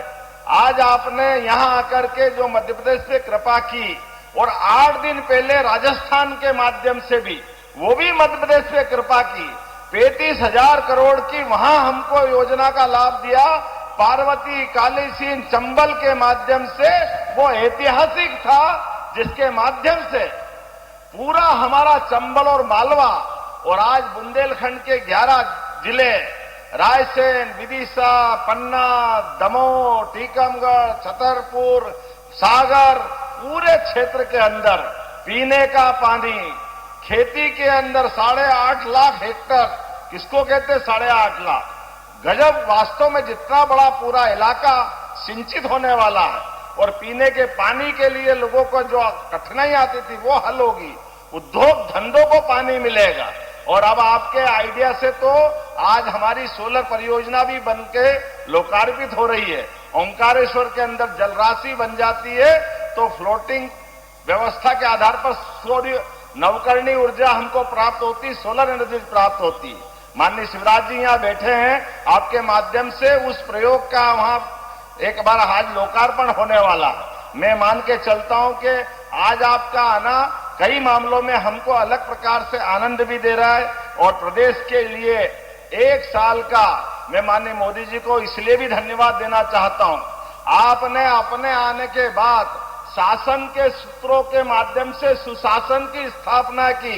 आज आपने यहां आकर के जो मध्य प्रदेश पे कृपा की, और 8 दिन पहले राजस्थान के माध्यम से भी, वो भी मध्य प्रदेश पे कृपा की, 35,000 करोड़ की वहां हमको योजना का लाभ दिया। पार्वती, काली सिंध, चंबल के माध्यम से वो ऐतिहासिक था, जिसके माध्यम से पूरा हमारा चंबल और मालवा और आज बुंदेलखंड के 11 जिले, रायसेन, विदिशा, पन्ना, दमोह, टीकमगढ़, छतरपुर, सागर, पूरे क्षेत्र के अंदर पीने का पानी, खेती के अंदर 8.5 लाख हेक्टर, किसको कहते 8.5 लाख, गजब। वास्तव में जितना बड़ा पूरा इलाका सिंचित होने वाला है, और पीने के पानी के लिए लोगों को जो कठिनाई आती थी वो हल होगी, उद्योग धंधों को पानी मिलेगा। और अब आपके आइडिया से तो आज हमारी सोलर परियोजना भी बनके लोकार्पित हो रही है। ओंकारेश्वर के अंदर जलराशि बन जाती है तो फ्लोटिंग व्यवस्था के आधार पर सूर्य नवकरणीय ऊर्जा हमको प्राप्त होती, सोलर एनर्जी प्राप्त होती। माननीय शिवराज जी यहाँ बैठे हैं, आपके माध्यम से उस प्रयोग का वहां एक बार आज लोकार्पण होने वाला है। मैं मान के चलता हूं कि आज आपका आना कई मामलों में हमको अलग प्रकार से आनंद भी दे रहा है, और प्रदेश के लिए 1 साल का मैं माननीय मोदी जी को इसलिए भी धन्यवाद देना चाहता हूं। आपने अपने आने के बाद शासन के सूत्रों के माध्यम से सुशासन की स्थापना की,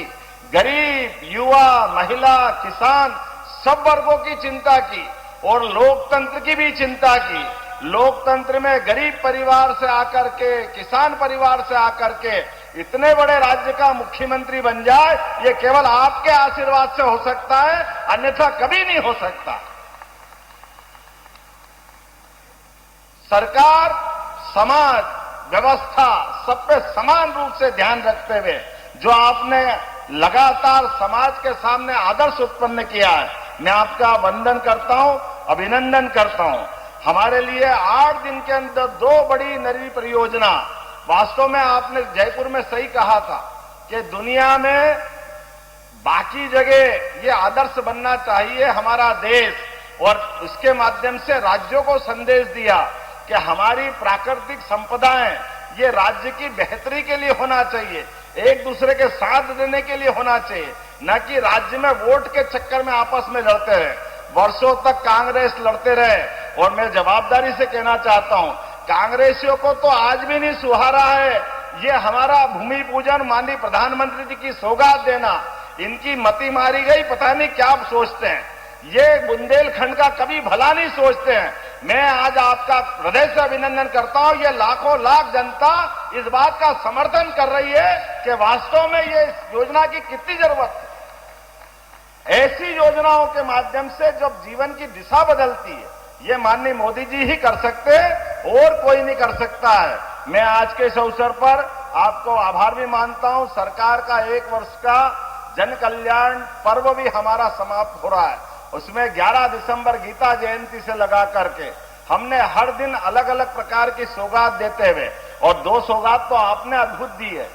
गरीब, युवा, महिला, किसान सब वर्गों की चिंता की, और लोकतंत्र की भी चिंता की। लोकतंत्र में गरीब परिवार से आकर के, किसान परिवार से आकर के इतने बड़े राज्य का मुख्यमंत्री बन जाए, ये केवल आपके आशीर्वाद से हो सकता है, अन्यथा कभी नहीं हो सकता। सरकार, समाज, व्यवस्था सब पे समान रूप से ध्यान रखते हुए जो आपने लगातार समाज के सामने आदर्श उत्पन्न किया है, मैं आपका वंदन करता हूं, अभिनंदन करता हूं। हमारे लिए 8 दिन के अंदर 2 बड़ी नई परियोजना, वास्तव में आपने जयपुर में सही कहा था कि दुनिया में बाकी जगह ये आदर्श बनना चाहिए हमारा देश, और इसके माध्यम से राज्यों को संदेश दिया कि हमारी प्राकृतिक संपदाएं ये राज्य की बेहतरी के लिए होना चाहिए, एक दूसरे के साथ देने के लिए होना चाहिए, न कि राज्य में वोट के चक्कर में आपस में लड़ते रहे। वर्षों तक कांग्रेस लड़ते रहे, और मैं जवाबदारी से कहना चाहता हूं, कांग्रेसियों को तो आज भी नहीं सुहारा है ये हमारा भूमि पूजन, माननीय प्रधानमंत्री जी की सौगात देना। इनकी मति मारी गई, पता नहीं क्या सोचते हैं, ये बुंदेलखंड का कभी भला नहीं सोचते हैं। मैं आज आपका हृदय से अभिनंदन करता हूं, ये लाखों लाख जनता इस बात का समर्थन कर रही है कि वास्तव में ये योजना की कितनी जरूरत है। ऐसी योजनाओं के माध्यम से जब जीवन की दिशा बदलती है, ये माननीय मोदी जी ही कर सकते हैं, और कोई नहीं कर सकता है। मैं आज के इस अवसर पर आपको आभार भी मानता हूं। सरकार का 1 वर्ष का जन कल्याण पर्व भी हमारा समाप्त हो रहा है, उसमें 11 दिसंबर गीता जयंती से लगा करके हमने हर दिन अलग अलग प्रकार की सौगात देते हुए, और 2 सौगात तो आपने अद्भुत दी है।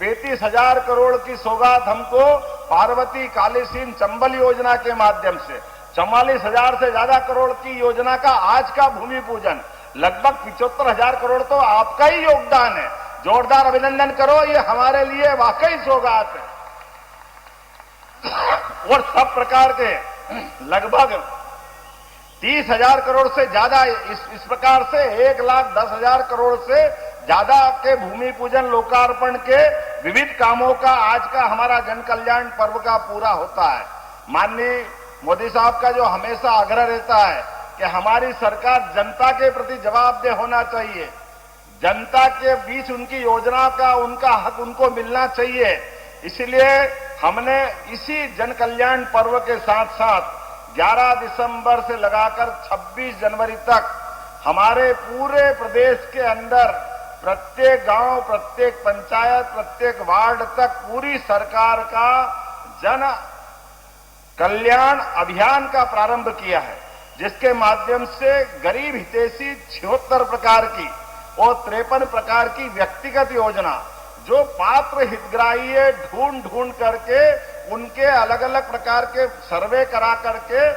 35,000 करोड़ की सौगात हमको पार्वती, काली सिंध, चंबल योजना के माध्यम से, 44,000 से ज्यादा करोड़ की योजना का आज का भूमि पूजन, लगभग 75,000 करोड़ तो आपका ही योगदान है। जोरदार अभिनंदन करो, ये हमारे लिए वाकई सौगात है। और सब प्रकार के लगभग 30,000 करोड़ से ज्यादा, इस प्रकार से 1,10,000 करोड़ से ज्यादा के भूमि पूजन, लोकार्पण के विविध कामों का आज का हमारा जन कल्याण पर्व का पूरा होता है। माननीय मोदी साहब का जो हमेशा आग्रह रहता है कि हमारी सरकार जनता के प्रति जवाबदेह होना चाहिए, जनता के बीच उनकी योजना का उनका हक उनको मिलना चाहिए, इसलिए हमने इसी जन कल्याण पर्व के साथ साथ 11 दिसंबर से लगाकर 26 जनवरी तक हमारे पूरे प्रदेश के अंदर प्रत्येक गांव, प्रत्येक पंचायत, प्रत्येक वार्ड तक पूरी सरकार का जन कल्याण अभियान का प्रारंभ किया है, जिसके माध्यम से गरीब हितैषी 76 प्रकार की और 53 प्रकार की व्यक्तिगत योजना जो पात्र हितग्राही है ढूंढ करके उनके अलग अलग प्रकार के सर्वे करा करके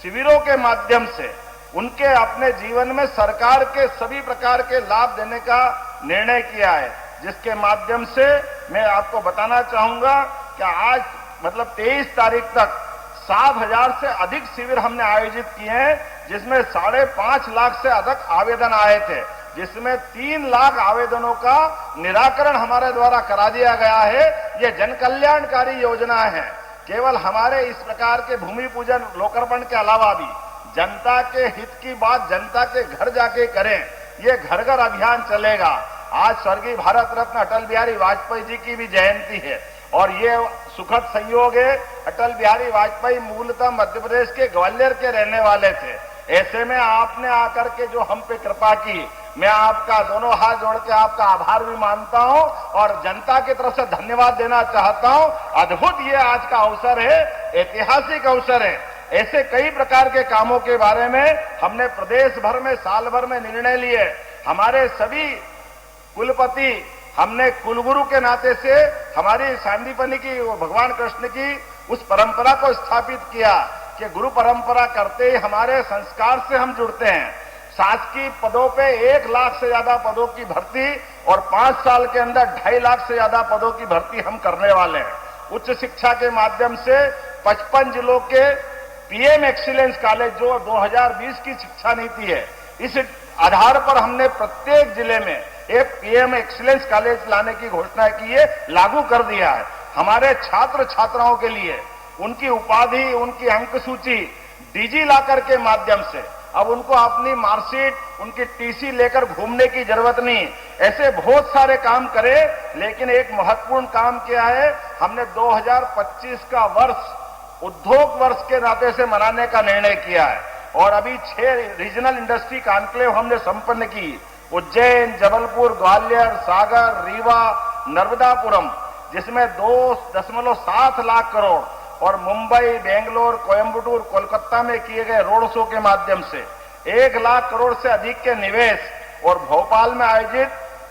शिविरों के माध्यम से उनके अपने जीवन में सरकार के सभी प्रकार के लाभ देने का निर्णय किया है, जिसके माध्यम से मैं आपको बताना चाहूंगा कि आज मतलब 23 तारीख तक 7,000 से अधिक शिविर हमने आयोजित किए हैं, जिसमें 5.5 लाख से अधिक आवेदन आए थे, जिसमें 3 लाख आवेदनों का निराकरण हमारे द्वारा करा दिया गया है। ये जन कल्याणकारी योजना है। केवल हमारे इस प्रकार के भूमि पूजन लोकार्पण के अलावा भी जनता के हित की बात जनता के घर जाके करें, ये घर घर अभियान चलेगा। आज स्वर्गीय भारत रत्न अटल बिहारी वाजपेयी जी की भी जयंती है और ये सुखद संयोग है। अटल बिहारी वाजपेयी मूलतः मध्य प्रदेश के ग्वालियर के रहने वाले थे। ऐसे में आपने आकर के जो हम पे कृपा की, मैं आपका दोनों हाथ जोड़ के आपका आभार भी मानता हूं और जनता की तरफ से धन्यवाद देना चाहता हूं। अद्भुत ये आज का अवसर है, ऐतिहासिक अवसर है। ऐसे कई प्रकार के कामों के बारे में हमने प्रदेश भर में साल भर में निर्णय लिए। हमारे सभी कुलपति, हमने कुलगुरु के नाते से हमारी सांदीपनी की भगवान कृष्ण की उस परंपरा को स्थापित किया कि गुरु परंपरा करते ही हमारे संस्कार से हम जुड़ते हैं। शासकीय पदों पे 1 लाख से ज्यादा पदों की भर्ती और 5 साल के अंदर 2.5 लाख से ज्यादा पदों की भर्ती हम करने वाले हैं। उच्च शिक्षा के माध्यम से 55 जिलों के पीएम एक्सीलेंस कॉलेज जो 2020 की शिक्षा नीति है, इस आधार पर हमने प्रत्येक जिले में एक पीएम एक्सीलेंस कॉलेज लाने की घोषणा की है, लागू कर दिया है। हमारे छात्र छात्राओं के लिए उनकी उपाधि, उनकी अंक सूची डिजी लॉकर के माध्यम से अब उनको अपनी मार्कशीट, उनकी टीसी लेकर घूमने की जरूरत नहीं। ऐसे बहुत सारे काम करे, लेकिन एक महत्वपूर्ण काम क्या है, हमने 2025 का वर्ष उद्योग वर्ष के नाते से मनाने का निर्णय किया है और अभी 6 रीजनल इंडस्ट्री कॉन्क्लेव हमने संपन्न की। उज्जैन, जबलपुर, ग्वालियर, सागर, रीवा, नर्मदापुरम, जिसमें 2.7 लाख करोड़ और मुंबई, बेंगलोर, कोयंबटूर, कोलकाता में किए गए रोड शो के माध्यम से 1 लाख करोड़ से अधिक के निवेश और भोपाल में आयोजित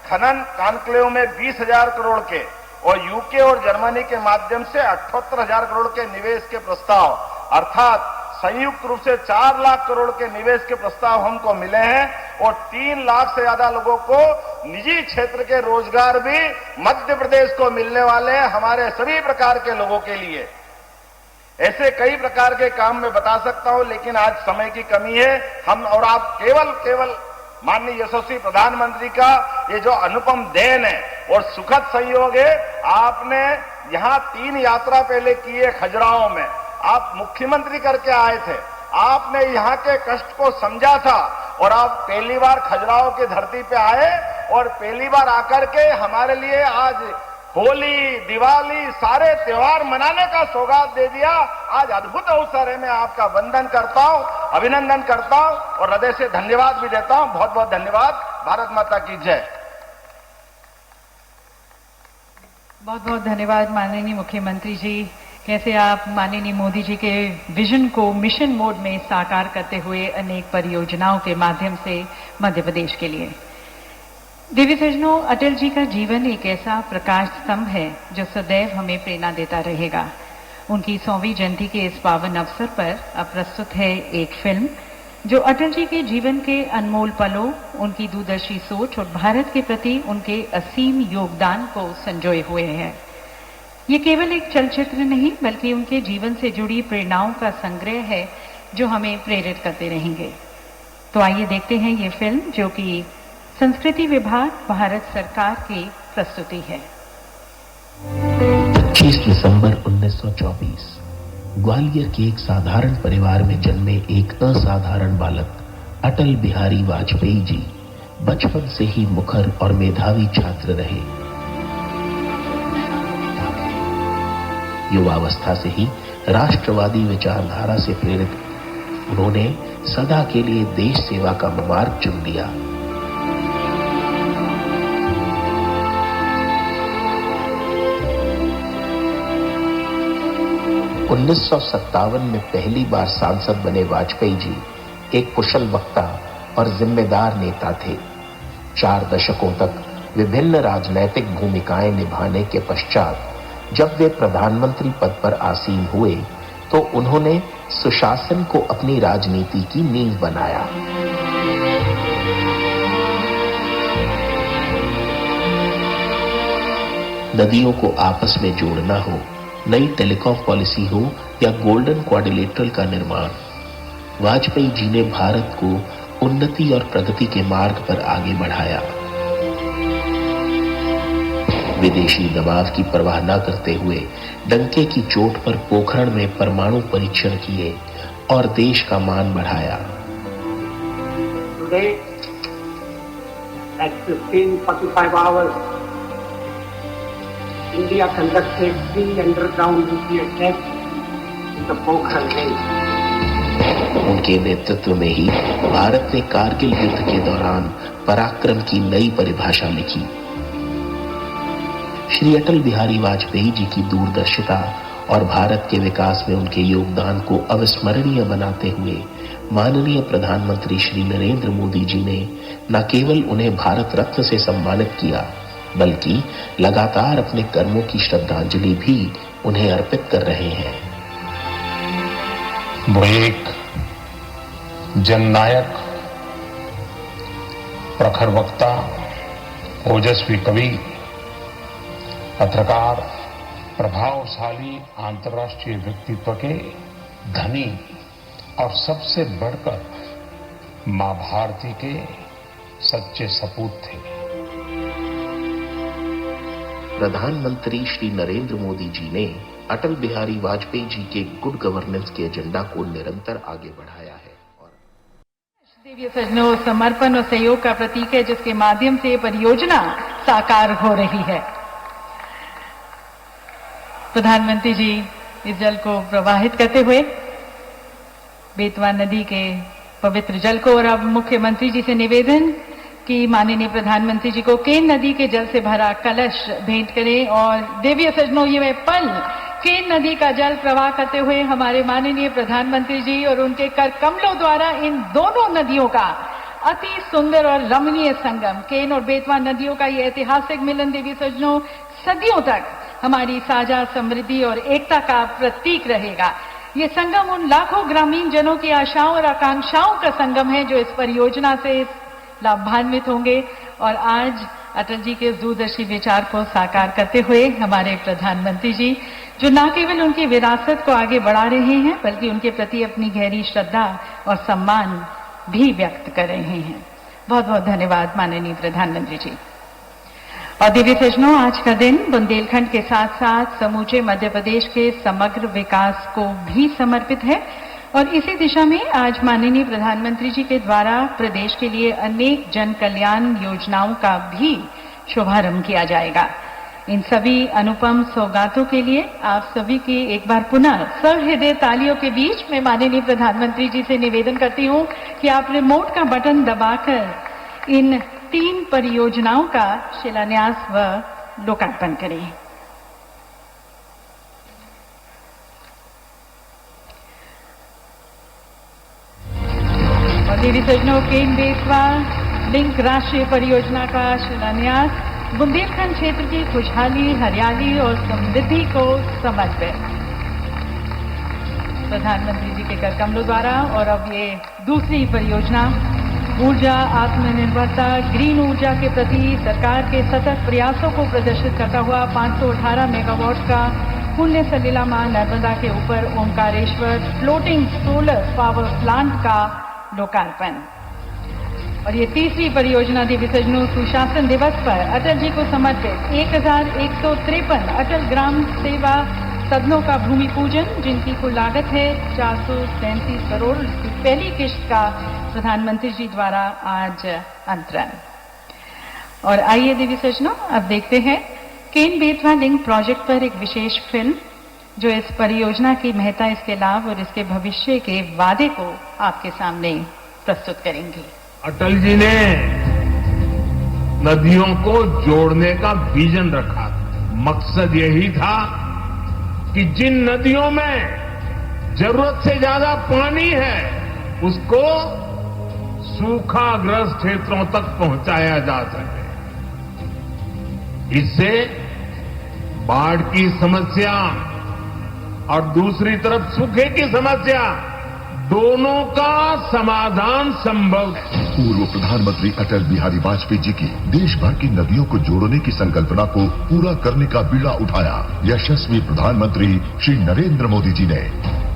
खनन कॉन्क्लेव में 20,000 करोड़ के और यूके और जर्मनी के माध्यम से 78,000 करोड़ के निवेश के प्रस्ताव, अर्थात संयुक्त रूप से 4 लाख करोड़ के निवेश के प्रस्ताव हमको मिले हैं और 3 लाख से ज्यादा लोगों को निजी क्षेत्र के रोजगार भी मध्य प्रदेश को मिलने वाले हैं, हमारे सभी प्रकार के लोगों के लिए। ऐसे कई प्रकार के काम मैं बता सकता हूं, लेकिन आज समय की कमी है। हम और आप केवल माननीय यशस्वी प्रधानमंत्री का ये जो अनुपम देन है और सुखद संयोग है, आपने यहां 3 यात्रा पहले की है खजुराहो में, आप मुख्यमंत्री करके आए थे, आपने यहां के कष्ट को समझा था और आप पहली बार खजुराहो की धरती पे आए और पहली बार आकर के हमारे लिए आज होली, दिवाली, सारे त्योहार मनाने का सौगात दे दिया। आज अद्भुत अवसर है, मैं आपका वंदन करता हूं, अभिनंदन करता हूं और हृदय से धन्यवाद भी देता हूं। बहुत बहुत धन्यवाद। भारत माता की जय। बहुत बहुत धन्यवाद माननीय मुख्यमंत्री जी। कैसे आप माननीय मोदी जी के विजन को मिशन मोड में साकार करते हुए अनेक परियोजनाओं के माध्यम से मध्य प्रदेश के लिए। देवी सज्जनों, अटल जी का जीवन एक ऐसा प्रकाश स्तंभ है जो सदैव हमें प्रेरणा देता रहेगा। उनकी 100वीं जयंती के इस पावन अवसर पर अब प्रस्तुत है एक फिल्म जो अटल जी के जीवन के अनमोल पलों, उनकी दूरदर्शी सोच और भारत के प्रति उनके असीम योगदान को संजोए हुए है। ये केवल एक चलचित्र नहीं बल्कि उनके जीवन से जुड़ी प्रेरणाओं का संग्रह है जो हमें प्रेरित करते रहेंगे। तो आइए देखते हैं ये फिल्म जो कि संस्कृति विभाग भारत सरकार की प्रस्तुति है। 25 दिसंबर 1924 ग्वालियर के एक साधारण परिवार में जन्मे एक असाधारण बालक अटल बिहारी वाजपेयी जी बचपन से ही मुखर और मेधावी छात्र रहे। युवावस्था से ही राष्ट्रवादी विचारधारा से प्रेरित उन्होंने सदा के लिए देश सेवा का मार्ग चुन लिया। उन्नीस में पहली बार सांसद बने वाजपेयी जी एक कुशल वक्ता और जिम्मेदार नेता थे। 4 दशकों तक विभिन्न राजनैतिक भूमिकाएं निभाने के पश्चात जब वे प्रधानमंत्री पद पर आसीन हुए तो उन्होंने सुशासन को अपनी राजनीति की नींव बनाया। नदियों को आपस में जोड़ना हो, नई टेलीकॉम पॉलिसी हो या गोल्डन क्वाड्रिलेटरल का निर्माण, वाजपेयी जी ने भारत को उन्नति और प्रगति के मार्ग पर आगे बढ़ाया। विदेशी दबाव की परवाह न करते हुए डंके की चोट पर पोखरण में परमाणु परीक्षण किए और देश का मान बढ़ाया। Today, at 15:45 hours, India conducted 3 underground nuclear tests in the Pokhran range. उनके नेतृत्व में ही भारत ने कारगिल युद्ध के दौरान पराक्रम की नई परिभाषा लिखी। श्री अटल बिहारी वाजपेयी जी की दूरदर्शिता और भारत के विकास में उनके योगदान को अविस्मरणीय बनाते हुए माननीय प्रधानमंत्री श्री नरेंद्र मोदी जी ने न केवल उन्हें भारत रत्न से सम्मानित किया बल्कि लगातार अपने कर्मों की श्रद्धांजलि भी उन्हें अर्पित कर रहे हैं। वो एक जननायक, प्रखर वक्ता, ओजस्वी कवि, पत्रकार, प्रभावशाली अंतर्राष्ट्रीय व्यक्तित्व के धनी और सबसे बढ़कर मां भारती के सच्चे सपूत थे। प्रधानमंत्री श्री नरेंद्र मोदी जी ने अटल बिहारी वाजपेयी जी के गुड गवर्नेंस के एजेंडा को निरंतर आगे बढ़ाया है। देवीय सजनों, समर्पण और सहयोग का प्रतीक है जिसके माध्यम से परियोजना साकार हो रही है। प्रधानमंत्री जी इस जल को प्रवाहित करते हुए बेतवा नदी के पवित्र जल को, और अब मुख्यमंत्री जी से निवेदन कि माननीय प्रधानमंत्री जी को केन नदी के जल से भरा कलश भेंट करें। और देवीय सजनों, ये पल केन नदी का जल प्रवाह करते हुए हमारे माननीय प्रधानमंत्री जी और उनके कर कमलों द्वारा इन दोनों नदियों का अति सुंदर और रमणीय संगम, केन और बेतवा नदियों का ये ऐतिहासिक मिलन देवी सजनों सदियों तक हमारी साझा समृद्धि और एकता का प्रतीक रहेगा। ये संगम उन लाखों ग्रामीण जनों की आशाओं और आकांक्षाओं का संगम है जो इस परियोजना से लाभान्वित होंगे। और आज अटल जी के दूरदर्शी विचार को साकार करते हुए हमारे प्रधानमंत्री जी, जो न केवल उनकी विरासत को आगे बढ़ा रहे हैं बल्कि उनके प्रति अपनी गहरी श्रद्धा और सम्मान भी व्यक्त कर रहे हैं। बहुत बहुत धन्यवाद माननीय प्रधानमंत्री जी। और देवी सजनों, आज का दिन बुंदेलखंड के साथ साथ समूचे मध्य प्रदेश के समग्र विकास को भी समर्पित है। और इसी दिशा में आज माननीय प्रधानमंत्री जी के द्वारा प्रदेश के लिए अनेक जन कल्याण योजनाओं का भी शुभारंभ किया जाएगा। इन सभी अनुपम सौगातों के लिए आप सभी की एक बार पुनः सहृदय तालियों के बीच में माननीय प्रधानमंत्री जी से निवेदन करती हूं कि आप रिमोट का बटन दबाकर इन 3 परियोजनाओं का शिलान्यास व लोकार्पण करें। और देवी सजनों, केन बेतवा लिंक राष्ट्रीय परियोजना का शिलान्यास बुंदेलखंड क्षेत्र की खुशहाली, हरियाली और समृद्धि को समर्पित प्रधानमंत्री जी के कर कमलों द्वारा। और अब ये दूसरी परियोजना ऊर्जा आत्मनिर्भरता, ग्रीन ऊर्जा के प्रति सरकार के सतत प्रयासों को प्रदर्शित करता हुआ 518 मेगावाट का पुण्य सलीला मां नर्मदा के ऊपर Omkareshwar floating solar power plant का लोकार्पण। और ये तीसरी परियोजना देवी सजनों, सुशासन दिवस पर अटल जी को समर्पित 1153 अटल ग्राम सेवा सदनों का भूमि पूजन, जिनकी कुल लागत है 437 करोड़ की पहली किश्त का प्रधानमंत्री जी द्वारा आज अंतरण। और आइए देवी सजनों, अब देखते हैं केन बेतवा लिंक प्रोजेक्ट पर एक विशेष फिल्म जो इस परियोजना की महत्ता, इसके लाभ और इसके भविष्य के वादे को आपके सामने प्रस्तुत करेंगे। अटल जी ने नदियों को जोड़ने का विजन रखा था। मकसद यही था कि जिन नदियों में जरूरत से ज्यादा पानी है उसको सूखाग्रस्त क्षेत्रों तक पहुंचाया जा सके। इससे बाढ़ की समस्या और दूसरी तरफ सूखे की समस्या दोनों का समाधान संभव है। पूर्व प्रधानमंत्री अटल बिहारी वाजपेयी जी की देश भर की नदियों को जोड़ने की संकल्पना को पूरा करने का बीड़ा उठाया यशस्वी प्रधानमंत्री श्री नरेंद्र मोदी जी ने।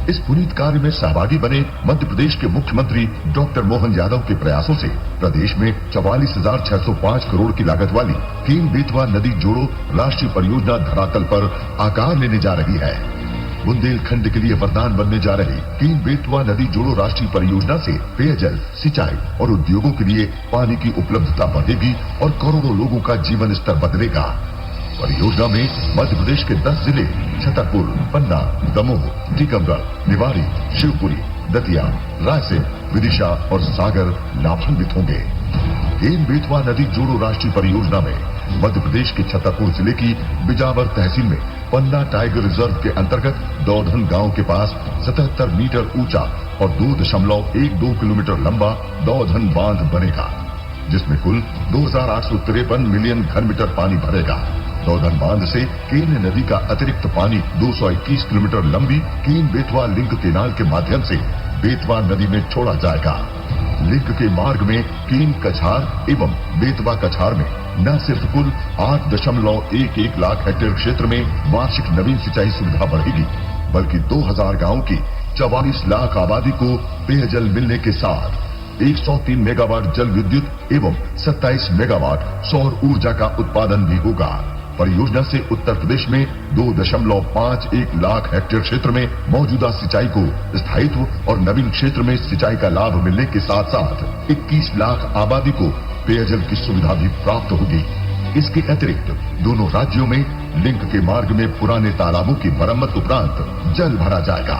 इस पुनीत कार्य में सहभागी बने मध्य प्रदेश के मुख्यमंत्री डॉक्टर मोहन यादव के प्रयासों से प्रदेश में 44,605 करोड़ की लागत वाली केन बेतवा नदी जोड़ो राष्ट्रीय परियोजना धरातल पर आकार लेने जा रही है। बुंदेलखंड के लिए वरदान बनने जा रही केन बेतवा नदी जोड़ो राष्ट्रीय परियोजना से पेयजल, सिंचाई और उद्योगों के लिए पानी की उपलब्धता बढ़ेगी और करोड़ों लोगों का जीवन स्तर बदलेगा। परियोजना में मध्य प्रदेश के 10 जिले छतरपुर, पन्ना, दमोह, टीकमगढ़, निवाड़ी, शिवपुरी, दतिया, रायसेन, विदिशा और सागर लाभान्वित होंगे। केन बेतवा नदी जोड़ो राष्ट्रीय परियोजना में मध्य प्रदेश के छतरपुर जिले की बिजावर तहसील में पन्ना टाइगर रिजर्व के अंतर्गत दौधन गांव के पास 77 मीटर ऊंचा और 2.12 किलोमीटर लंबा दौधन बांध बनेगा, जिसमें कुल 2,853 मिलियन घनमीटर पानी भरेगा। दौधन बांध से केन नदी का अतिरिक्त पानी 221 किलोमीटर लंबी केन बेतवा लिंक केनाल के माध्यम से बेतवा नदी में छोड़ा जाएगा। लिंक के मार्ग में केन कछार एवं बेतवा कछार में न सिर्फ कुल 8.11 लाख हेक्टेयर क्षेत्र में वार्षिक नवीन सिंचाई सुविधा बढ़ेगी, बल्कि 2000 गांवों की 44 लाख आबादी को पेयजल मिलने के साथ 103 मेगावाट जल विद्युत एवं 27 मेगावाट सौर ऊर्जा का उत्पादन भी होगा। परियोजना से उत्तर प्रदेश में 2.51 लाख हेक्टेयर क्षेत्र में मौजूदा सिंचाई को स्थायित्व और नवीन क्षेत्र में सिंचाई का लाभ मिलने के साथ साथ 21 लाख आबादी को पेयजल की सुविधा भी प्राप्त होगी। इसके अतिरिक्त दोनों राज्यों में लिंक के मार्ग में पुराने तालाबों की मरम्मत उपरांत जल भरा जाएगा।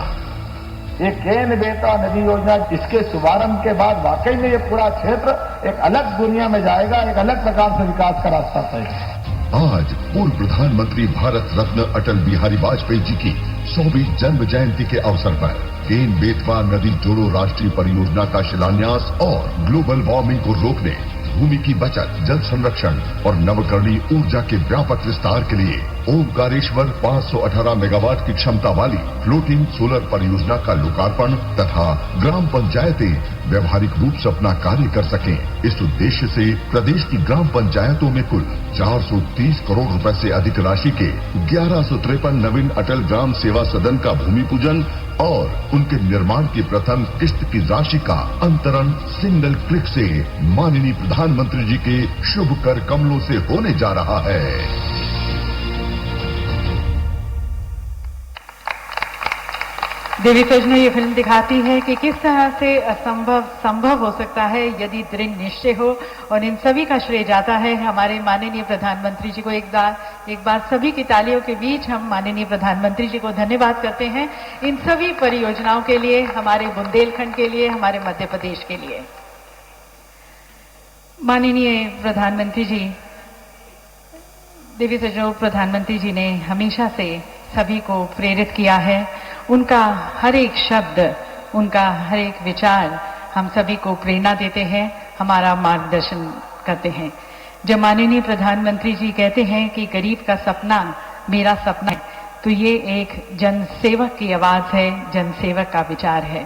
ये केन बेतवा नदी योजना, इसके शुभारंभ के बाद वाकई में ये पूरा क्षेत्र एक अलग दुनिया में जाएगा, एक अलग प्रकार से विकास का रास्ता तय है। आज पूर्व प्रधानमंत्री भारत रत्न अटल बिहारी वाजपेयी जी की 100वीं जन्म जयंती के अवसर पर केन बेतवा नदी जोड़ो राष्ट्रीय परियोजना का शिलान्यास और ग्लोबल वार्मिंग को रोकने, भूमि की बचत, जल संरक्षण और नवकरणीय ऊर्जा के व्यापक विस्तार के लिए ओमकारेश्वर 518 मेगावाट की क्षमता वाली फ्लोटिंग सोलर परियोजना का लोकार्पण तथा ग्राम पंचायतें व्यवहारिक रूप से अपना कार्य कर सकें। इस उद्देश्य से प्रदेश की ग्राम पंचायतों में कुल 430 करोड़ रुपए से अधिक राशि के 1153 नवीन अटल ग्राम सेवा सदन का भूमि पूजन और उनके निर्माण की प्रथम किस्त की राशि का अंतरण सिंगल क्लिक से माननीय प्रधानमंत्री जी के शुभ कर कमलों से होने जा रहा है। देवी सजनों, ये फिल्म दिखाती है कि किस तरह से असंभव संभव हो सकता है यदि दृढ़ निश्चय हो, और इन सभी का श्रेय जाता है हमारे माननीय प्रधानमंत्री जी को। एक बार सभी की तालियों के बीच हम माननीय प्रधानमंत्री जी को धन्यवाद करते हैं इन सभी परियोजनाओं के लिए, हमारे बुंदेलखंड के लिए, हमारे मध्य प्रदेश के लिए। माननीय प्रधानमंत्री जी, देवी सजनों, प्रधानमंत्री जी ने हमेशा से सभी को प्रेरित किया है। उनका हर एक शब्द, उनका हर एक विचार हम सभी को प्रेरणा देते हैं, हमारा मार्गदर्शन करते हैं। जब माननीय प्रधानमंत्री जी कहते हैं कि गरीब का सपना मेरा सपना है, तो ये एक जनसेवक की आवाज है, जनसेवक का विचार है।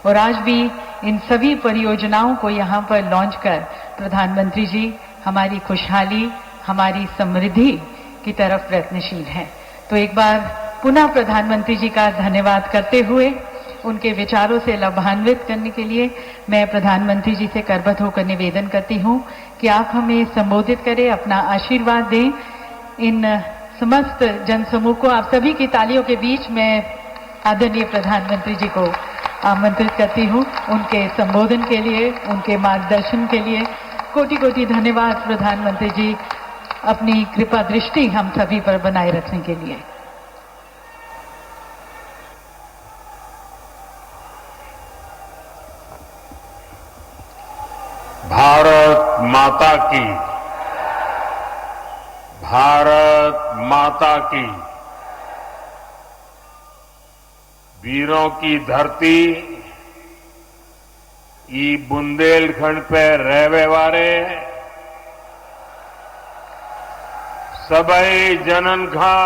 और आज भी इन सभी परियोजनाओं को यहाँ पर लॉन्च कर प्रधानमंत्री जी हमारी खुशहाली, हमारी समृद्धि की तरफ प्रयत्नशील हैं। तो एक बार पुनः प्रधानमंत्री जी का धन्यवाद करते हुए उनके विचारों से लाभान्वित करने के लिए मैं प्रधानमंत्री जी से करबद्ध होकर निवेदन करती हूं कि आप हमें संबोधित करें, अपना आशीर्वाद दें। इन समस्त जनसमूह को आप सभी की तालियों के बीच मैं आदरणीय प्रधानमंत्री जी को आमंत्रित करती हूं उनके संबोधन के लिए, उनके मार्गदर्शन के लिए। कोटि कोटि धन्यवाद प्रधानमंत्री जी, अपनी कृपा दृष्टि हम सभी पर बनाए रखने के लिए। भारत माता की, भारत माता की। वीरों की धरती ई बुंदेलखंड पे रहवे वारे सबई जनन खा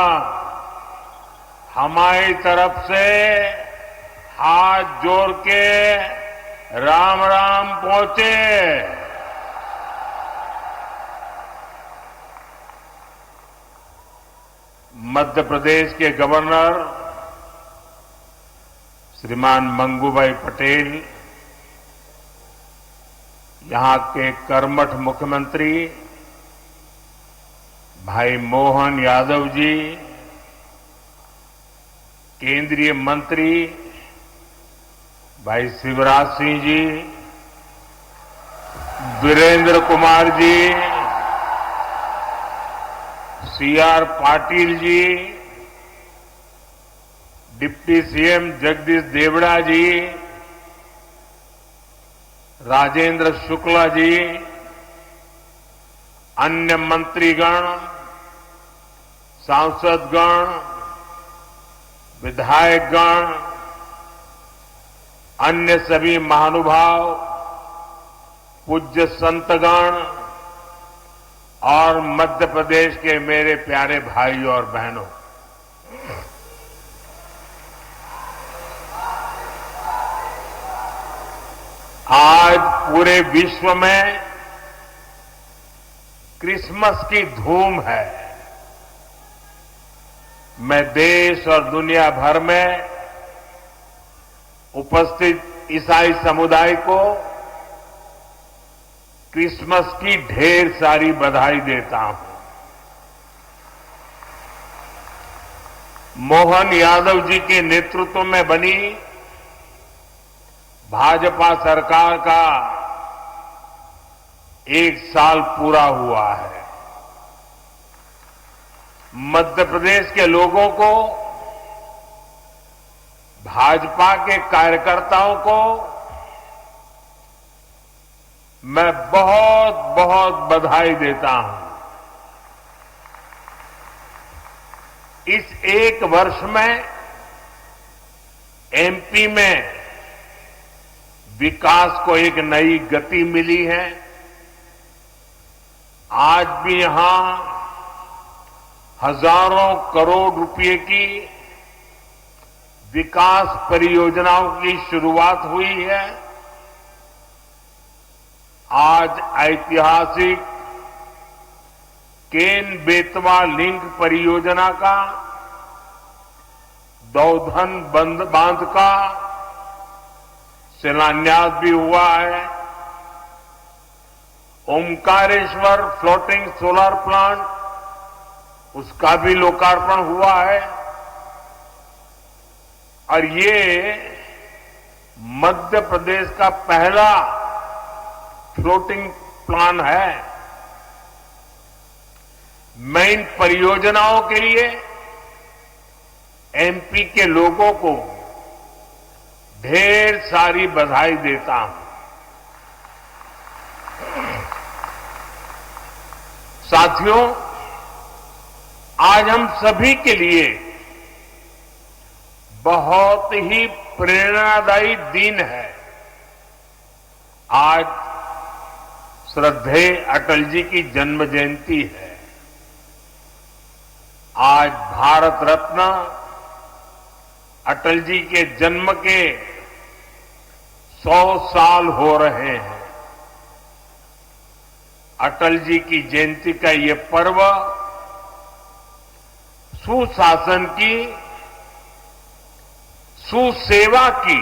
हमारी तरफ से हाथ जोड़ के राम राम पहुंचे। मध्य प्रदेश के गवर्नर श्रीमान मंगूभाई पटेल, यहां के कर्मठ मुख्यमंत्री भाई मोहन यादव जी, केंद्रीय मंत्री भाई Shivraj Singh ji, Virendra Kumar ji, CR Patil ji, deputy CM Jagdish Devda जी, राजेंद्र शुक्ला जी, अन्य मंत्रीगण, सांसदगण, विधायकगण, अन्य सभी महानुभाव, पूज्य संतगण और मध्य प्रदेश के मेरे प्यारे भाइयों और बहनों, आज पूरे विश्व में क्रिसमस की धूम है। मैं देश और दुनिया भर में उपस्थित ईसाई समुदाय को क्रिसमस की ढेर सारी बधाई देता हूं। मोहन यादव जी के नेतृत्व में बनी भाजपा सरकार का 1 साल पूरा हुआ है। मध्य प्रदेश के लोगों को, भाजपा के कार्यकर्ताओं को मैं बहुत बहुत बधाई देता हूं। इस 1 वर्ष में एमपी में विकास को एक नई गति मिली है। आज भी यहां हजारों करोड़ रुपए की विकास परियोजनाओं की शुरुआत हुई है। आज ऐतिहासिक केन बेतवा लिंक परियोजना का, दौधन बांध का शिलान्यास भी हुआ है। ओमकारेश्वर फ्लोटिंग सोलर प्लांट, उसका भी लोकार्पण हुआ है। और ये मध्य प्रदेश का पहला फ्लोटिंग प्लांट है। मैं इन परियोजनाओं के लिए एमपी के लोगों को ढेर सारी बधाई देता हूं। साथियों, आज हम सभी के लिए बहुत ही प्रेरणादायी दिन है। आज श्रद्धेय अटल जी की जन्म जयंती है। आज भारत रत्न अटल जी के जन्म के 100 साल हो रहे हैं। अटल जी की जयंती का ये पर्व सुशासन की, सुसेवा की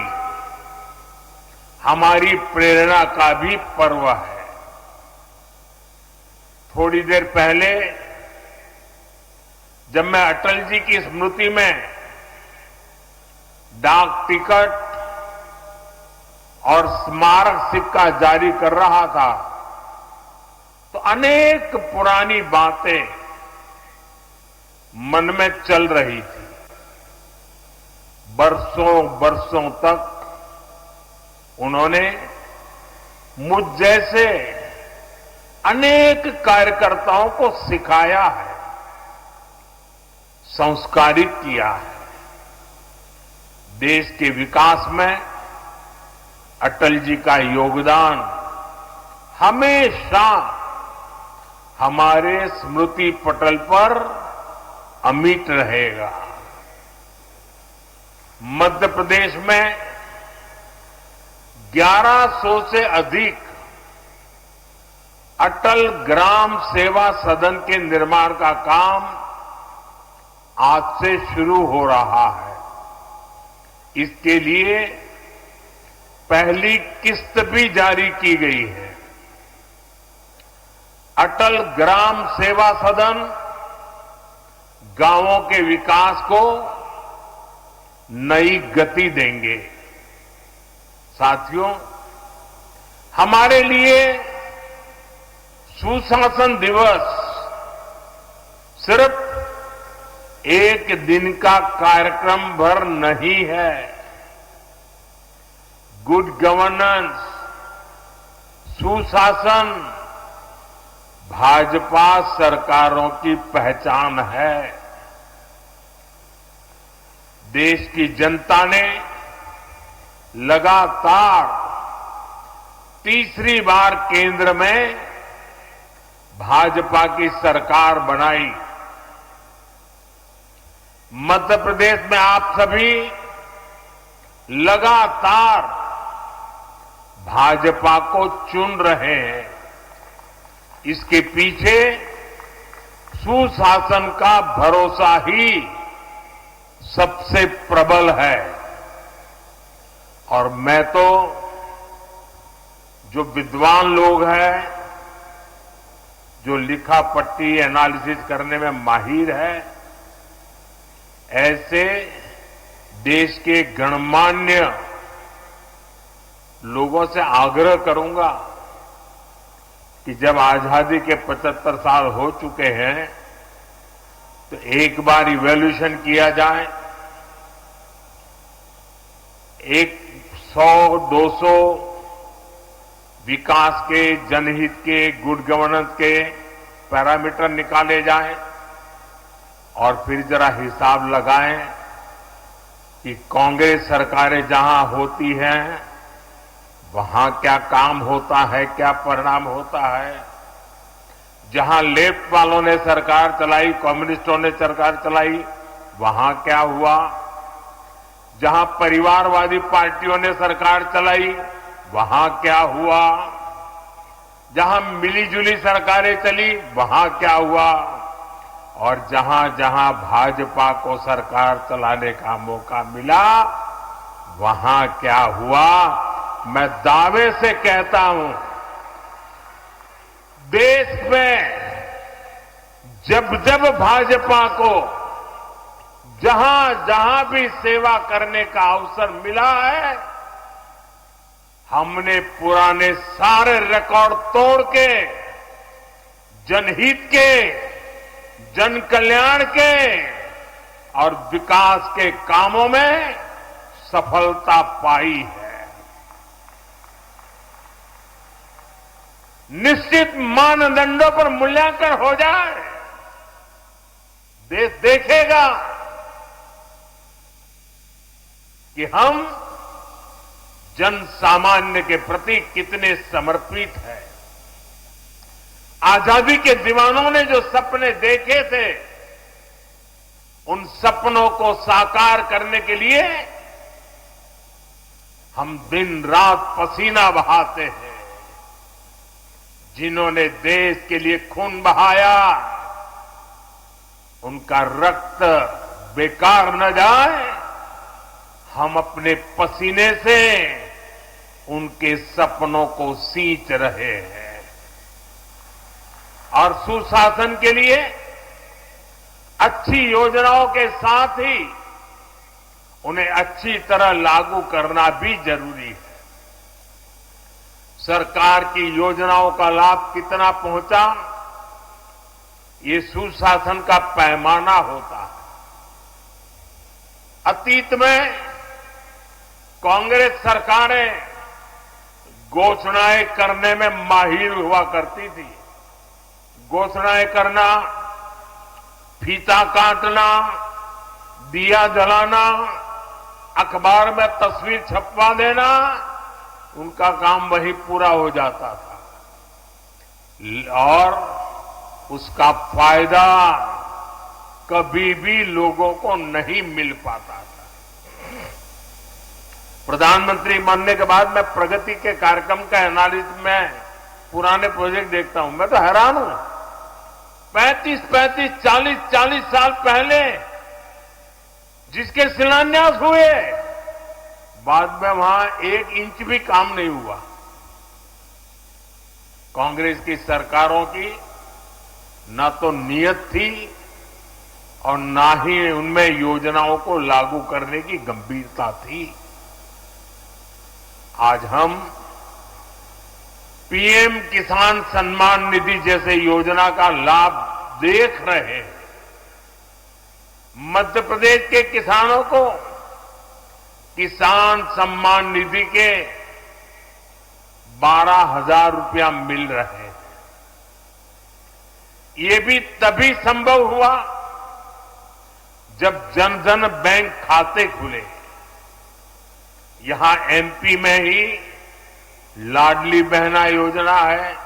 हमारी प्रेरणा का भी पर्व है। थोड़ी देर पहले जब मैं अटल जी की स्मृति में डाक टिकट और स्मारक सिक्का जारी कर रहा था तो अनेक पुरानी बातें मन में चल रही थी। बरसों बरसों तक उन्होंने मुझ जैसे अनेक कार्यकर्ताओं को सिखाया है, संस्कारित किया है। देश के विकास में अटल जी का योगदान हमेशा हमारे स्मृति पटल पर अमिट रहेगा। मध्य प्रदेश में 1100 से अधिक अटल ग्राम सेवा सदन के निर्माण का काम आज से शुरू हो रहा है। इसके लिए पहली किस्त भी जारी की गई है। अटल ग्राम सेवा सदन गांवों के विकास को नई गति देंगे। साथियों, हमारे लिए सुशासन दिवस सिर्फ एक दिन का कार्यक्रम भर नहीं है। गुड गवर्नेंस, सुशासन भाजपा सरकारों की पहचान है। देश की जनता ने लगातार तीसरी बार केंद्र में भाजपा की सरकार बनाई। मध्य प्रदेश में आप सभी लगातार भाजपा को चुन रहे हैं। इसके पीछे सुशासन का भरोसा ही सबसे प्रबल है। और मैं तो जो विद्वान लोग हैं, जो लिखा पट्टी एनालिसिस करने में माहिर है, ऐसे देश के गणमान्य लोगों से आग्रह करूंगा कि जब आजादी के 75 साल हो चुके हैं तो एक बार इवैल्यूएशन किया जाए। 100-200 विकास के, जनहित के, गुड गवर्नेंस के पैरामीटर निकाले जाएं और फिर जरा हिसाब लगाएं कि कांग्रेस सरकारें जहां होती हैं वहां क्या काम होता है, क्या परिणाम होता है। जहां लेफ्ट वालों ने सरकार चलाई, कम्युनिस्टों ने सरकार चलाई, वहां क्या हुआ। जहां परिवारवादी पार्टियों ने सरकार चलाई, वहां क्या हुआ। जहां मिलीजुली सरकारें चली, वहां क्या हुआ। और जहां जहां भाजपा को सरकार चलाने का मौका मिला, वहां क्या हुआ। मैं दावे से कहता हूं, देश में जब जब भाजपा को जहां जहां भी सेवा करने का अवसर मिला है, हमने पुराने सारे रिकॉर्ड तोड़ के जनहित के, जन कल्याण के और विकास के कामों में सफलता पाई है। निश्चित मानदंडों पर मूल्यांकन हो जाए, देश देखेगा कि हम जन सामान्य के प्रति कितने समर्पित हैं। आजादी के दीवानों ने जो सपने देखे थे, उन सपनों को साकार करने के लिए हम दिन रात पसीना बहाते हैं। जिन्होंने देश के लिए खून बहाया, उनका रक्त बेकार न जाए, हम अपने पसीने से उनके सपनों को सींच रहे हैं। और सुशासन के लिए अच्छी योजनाओं के साथ ही उन्हें अच्छी तरह लागू करना भी जरूरी है। सरकार की योजनाओं का लाभ कितना पहुंचा, ये सुशासन का पैमाना होता है। अतीत में कांग्रेस सरकारें घोषणाएं करने में माहिर हुआ करती थी। घोषणाएं करना, फीता काटना, दिया जलाना, अखबार में तस्वीर छपवा देना, उनका काम वही पूरा हो जाता था और उसका फायदा कभी भी लोगों को नहीं मिल पाता था। प्रधानमंत्री बनने के बाद मैं प्रगति के कार्यक्रम का एनालिसिस में पुराने प्रोजेक्ट देखता हूं, मैं तो हैरान हूं। 35, 40 साल पहले जिसके शिलान्यास हुए, बाद में वहां 1 इंच भी काम नहीं हुआ। कांग्रेस की सरकारों की न तो नीयत थी और ना ही उनमें योजनाओं को लागू करने की गंभीरता थी। आज हम पीएम किसान सम्मान निधि जैसे योजना का लाभ देख रहे हैं। मध्य प्रदेश के किसानों को किसान सम्मान निधि के 12,000 रुपया मिल रहे हैं। ये भी तभी संभव हुआ जब जन धन बैंक खाते खुले। यहां एमपी में ही लाडली बहना योजना है।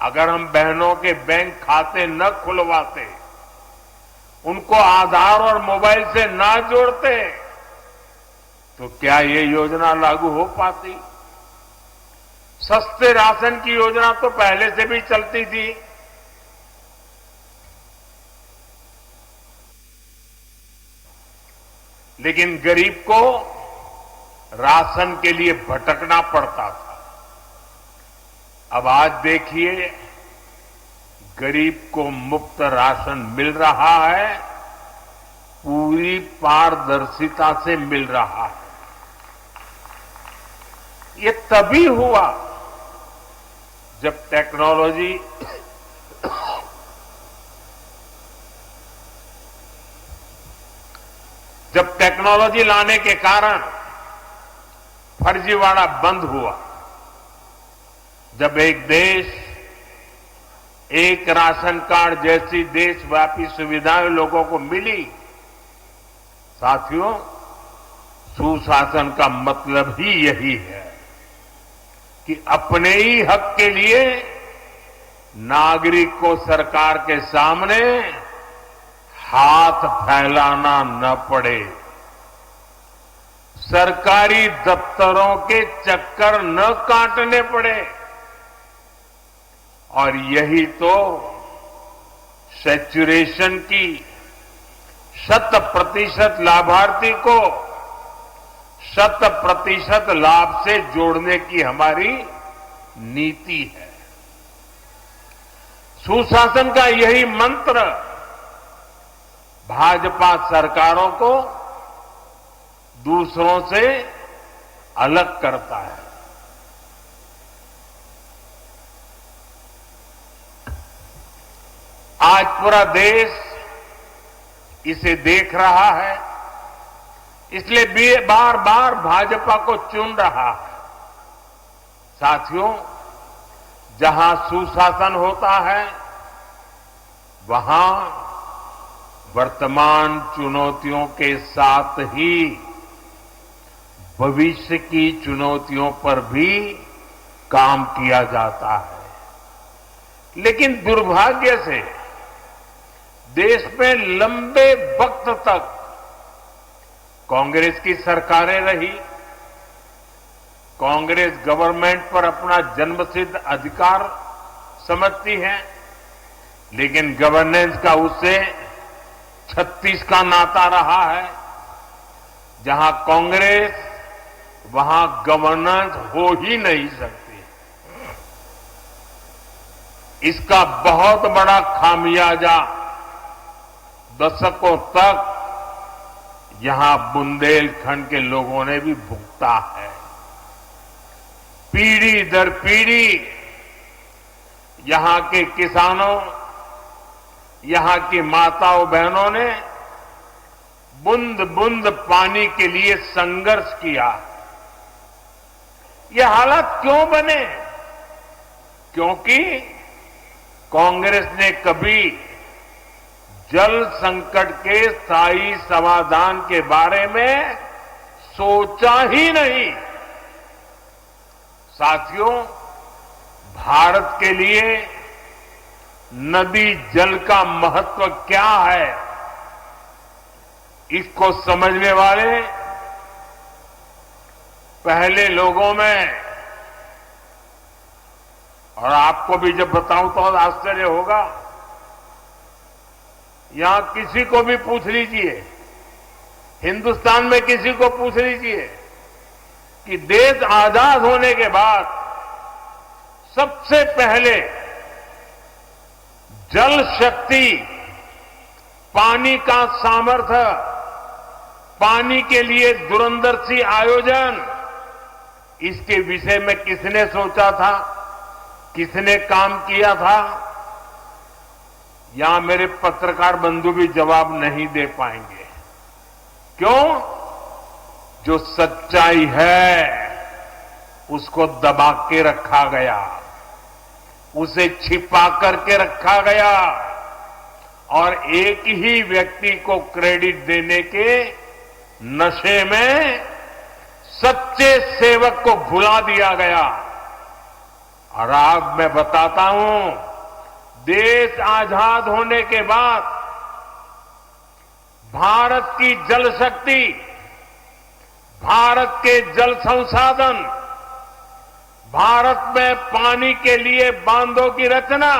अगर हम बहनों के बैंक खाते न खुलवाते, उनको आधार और मोबाइल से ना जोड़ते, तो क्या ये योजना लागू हो पाती? सस्ते राशन की योजना तो पहले से भी चलती थी। लेकिन गरीब को राशन के लिए भटकना पड़ता था। अब आज देखिए, गरीब को मुफ्त राशन मिल रहा है, पूरी पारदर्शिता से मिल रहा है। ये तभी हुआ जब टेक्नोलॉजी लाने के कारण फर्जीवाड़ा बंद हुआ। जब एक देश एक राशन कार्ड जैसी देशव्यापी सुविधाएं लोगों को मिली, साथियों, सुशासन का मतलब ही यही है कि अपने ही हक के लिए नागरिक को सरकार के सामने हाथ फैलाना न पड़े, सरकारी दफ्तरों के चक्कर न काटने पड़े। और यही तो सैचुरेशन की 100% लाभार्थी को 100% लाभ से जोड़ने की हमारी नीति है। सुशासन का यही मंत्र भाजपा सरकारों को दूसरों से अलग करता है। आज पूरा देश इसे देख रहा है, इसलिए बार बार भाजपा को चुन रहा है। साथियों, जहां सुशासन होता है, वहां वर्तमान चुनौतियों के साथ ही भविष्य की चुनौतियों पर भी काम किया जाता है। लेकिन दुर्भाग्य से देश में लंबे वक्त तक कांग्रेस की सरकारें रही। कांग्रेस गवर्नमेंट पर अपना जन्मसिद्ध अधिकार समझती है, लेकिन गवर्नेंस का उससे 36 का नाता रहा है। जहां कांग्रेस, वहां गवर्नेंस हो ही नहीं सकती। इसका बहुत बड़ा खामियाजा दशकों तक यहां बुंदेलखंड के लोगों ने भी भुगता है। पीढ़ी दर पीढ़ी यहां के किसानों, यहां की माताओं बहनों ने बूंद बूंद पानी के लिए संघर्ष किया। ये हालात क्यों बने? क्योंकि कांग्रेस ने कभी जल संकट के स्थायी समाधान के बारे में सोचा ही नहीं। साथियों, भारत के लिए नदी जल का महत्व क्या है, इसको समझने वाले पहले लोगों में, और आपको भी जब बताऊं तो आश्चर्य होगा, यहां किसी को भी पूछ लीजिए, हिंदुस्तान में किसी को पूछ लीजिए कि देश आजाद होने के बाद सबसे पहले जल शक्ति, पानी का सामर्थ्य, पानी के लिए दूरंदर्शी आयोजन, इसके विषय में किसने सोचा था, किसने काम किया था? यहां मेरे पत्रकार बंधु भी जवाब नहीं दे पाएंगे। क्यों? जो सच्चाई है उसको दबा के रखा गया, उसे छिपा करके रखा गया और एक ही व्यक्ति को क्रेडिट देने के नशे में सच्चे सेवक को भुला दिया गया। और आज मैं बताता हूं, देश आजाद होने के बाद भारत की जल शक्ति, भारत के जल संसाधन, भारत में पानी के लिए बांधों की रचना,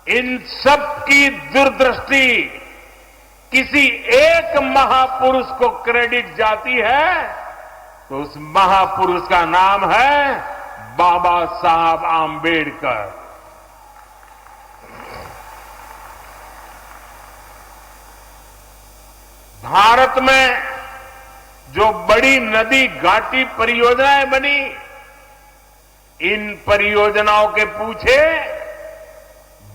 इन सब की दूरदृष्टि किसी एक महापुरुष को क्रेडिट जाती है तो उस महापुरुष का नाम है बाबा साहब आंबेडकर। भारत में जो बड़ी नदी घाटी परियोजनाएं बनी, इन परियोजनाओं के पीछे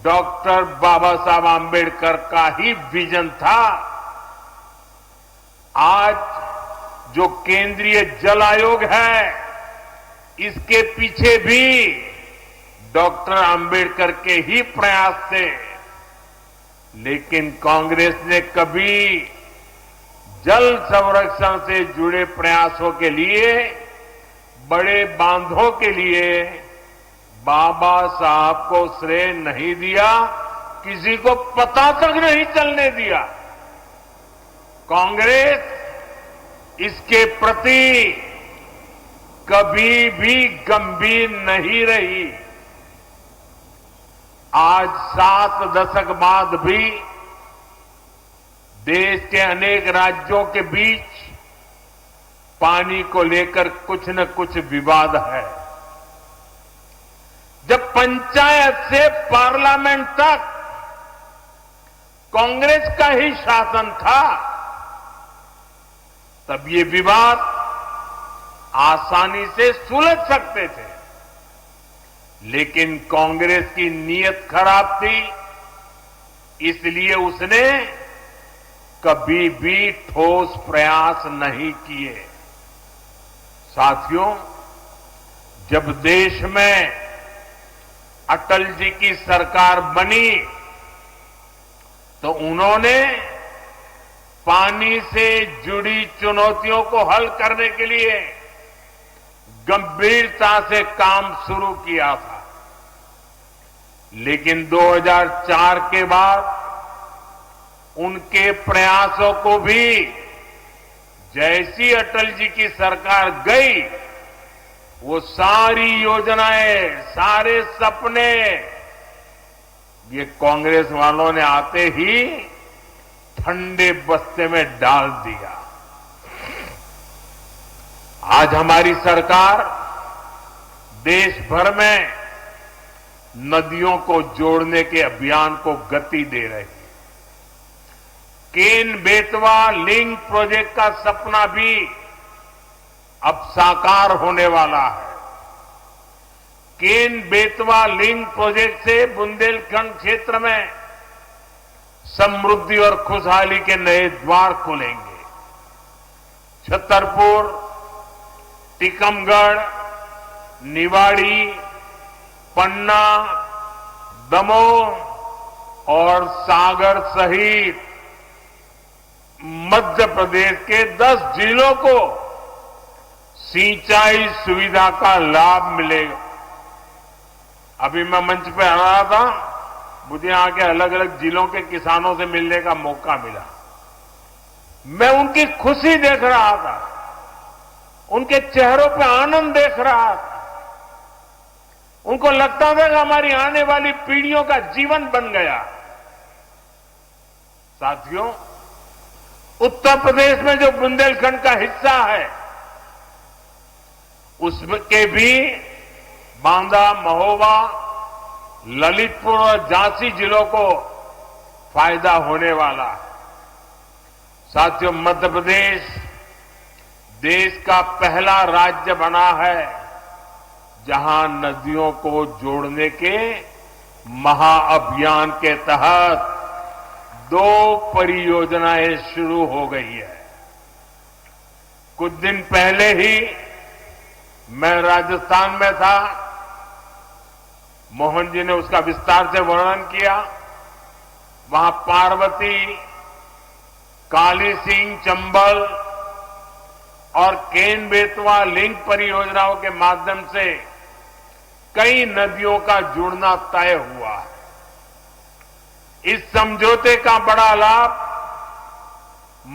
डॉक्टर बाबा साहब आंबेडकर का ही विजन था। आज जो केंद्रीय जल आयोग है, इसके पीछे भी डॉक्टर आंबेडकर के ही प्रयास थे। लेकिन कांग्रेस ने कभी जल संरक्षण से जुड़े प्रयासों के लिए, बड़े बांधों के लिए बाबा साहब को श्रेय नहीं दिया, किसी को पता तक नहीं चलने दिया। कांग्रेस इसके प्रति कभी भी गंभीर नहीं रही। आज 7 दशक बाद भी देश के अनेक राज्यों के बीच पानी को लेकर कुछ न कुछ विवाद है। जब पंचायत से पार्लियामेंट तक कांग्रेस का ही शासन था, तब ये विवाद आसानी से सुलझ सकते थे। लेकिन कांग्रेस की नीयत खराब थी, इसलिए उसने कभी भी ठोस प्रयास नहीं किए। साथियों, जब देश में अटल जी की सरकार बनी तो उन्होंने पानी से जुड़ी चुनौतियों को हल करने के लिए गंभीरता से काम शुरू किया था। लेकिन 2004 के बाद उनके प्रयासों को भी, जैसी अटल जी की सरकार गई, वो सारी योजनाएं, सारे सपने ये कांग्रेस वालों ने आते ही ठंडे बस्ते में डाल दिया। आज हमारी सरकार देश भर में नदियों को जोड़ने के अभियान को गति दे रही है। केन बेतवा लिंक प्रोजेक्ट का सपना भी अब साकार होने वाला है। केन बेतवा लिंक प्रोजेक्ट से बुंदेलखंड क्षेत्र में समृद्धि और खुशहाली के नए द्वार खुलेंगे। छतरपुर, टीकमगढ़, निवाड़ी, पन्ना, दमोह और सागर सहित मध्य प्रदेश के 10 जिलों को सिंचाई सुविधा का लाभ मिलेगा। अभी मैं मंच पे आ रहा था, मुझे यहां के अलग अलग जिलों के किसानों से मिलने का मौका मिला। मैं उनकी खुशी देख रहा था, उनके चेहरों पे आनंद देख रहा था। उनको लगता था कि हमारी आने वाली पीढ़ियों का जीवन बन गया। साथियों, उत्तर प्रदेश में जो बुंदेलखंड का हिस्सा है, उसके भी बांदा, महोबा, ललितपुर और झांसी जिलों को फायदा होने वाला है। साथियों, मध्य प्रदेश देश का पहला राज्य बना है जहां नदियों को जोड़ने के महाअभियान के तहत 2 परियोजनाएं शुरू हो गई है। कुछ दिन पहले ही मैं राजस्थान में था, मोहन जी ने उसका विस्तार से वर्णन किया। वहां पार्वती, काली सिंह, चंबल और केन बेतवा लिंक परियोजनाओं के माध्यम से कई नदियों का जुड़ना तय हुआ है। इस समझौते का बड़ा लाभ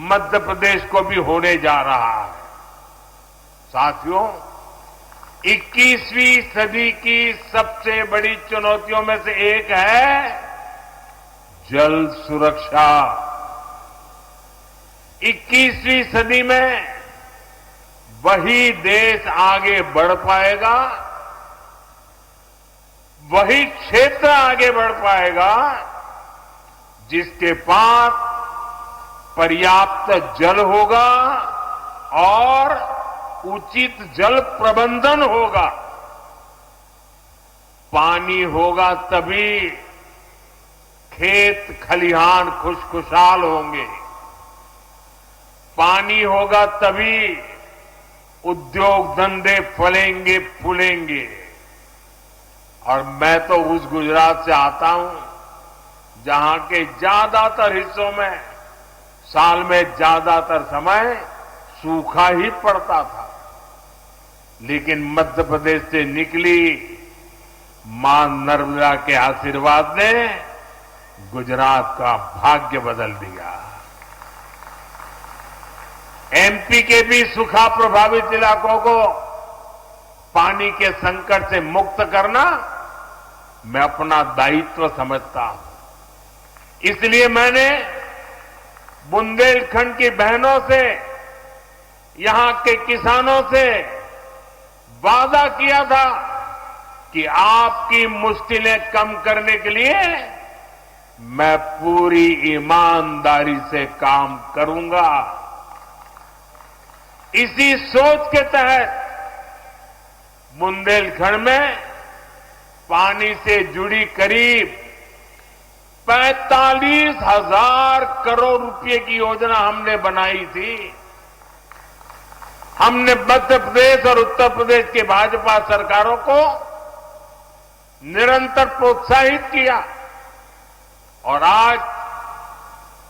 मध्य प्रदेश को भी होने जा रहा है। साथियों, 21वीं सदी की सबसे बड़ी चुनौतियों में से एक है जल सुरक्षा। 21वीं सदी में वही देश आगे बढ़ पाएगा, वही क्षेत्र आगे बढ़ पाएगा जिसके पास पर्याप्त जल होगा और उचित जल प्रबंधन होगा। पानी होगा तभी खेत खलिहान खुशखुशाल होंगे, पानी होगा तभी उद्योग धंधे फलेंगे फूलेंगे। और मैं तो उस गुजरात से आता हूं जहां के ज्यादातर हिस्सों में साल में ज्यादातर समय सूखा ही पड़ता था, लेकिन मध्य प्रदेश से निकली मां नर्मदा के आशीर्वाद ने गुजरात का भाग्य बदल दिया। एमपी के भी सूखा प्रभावित इलाकों को पानी के संकट से मुक्त करना मैं अपना दायित्व समझता हूं। इसलिए मैंने बुंदेलखंड की बहनों से, यहां के किसानों से वादा किया था कि आपकी मुश्किलें कम करने के लिए मैं पूरी ईमानदारी से काम करूंगा। इसी सोच के तहत बुंदेलखंड में पानी से जुड़ी करीब 45,000 करोड़ रुपए की योजना हमने बनाई थी। हमने मध्य प्रदेश और उत्तर प्रदेश की भाजपा सरकारों को निरंतर प्रोत्साहित किया और आज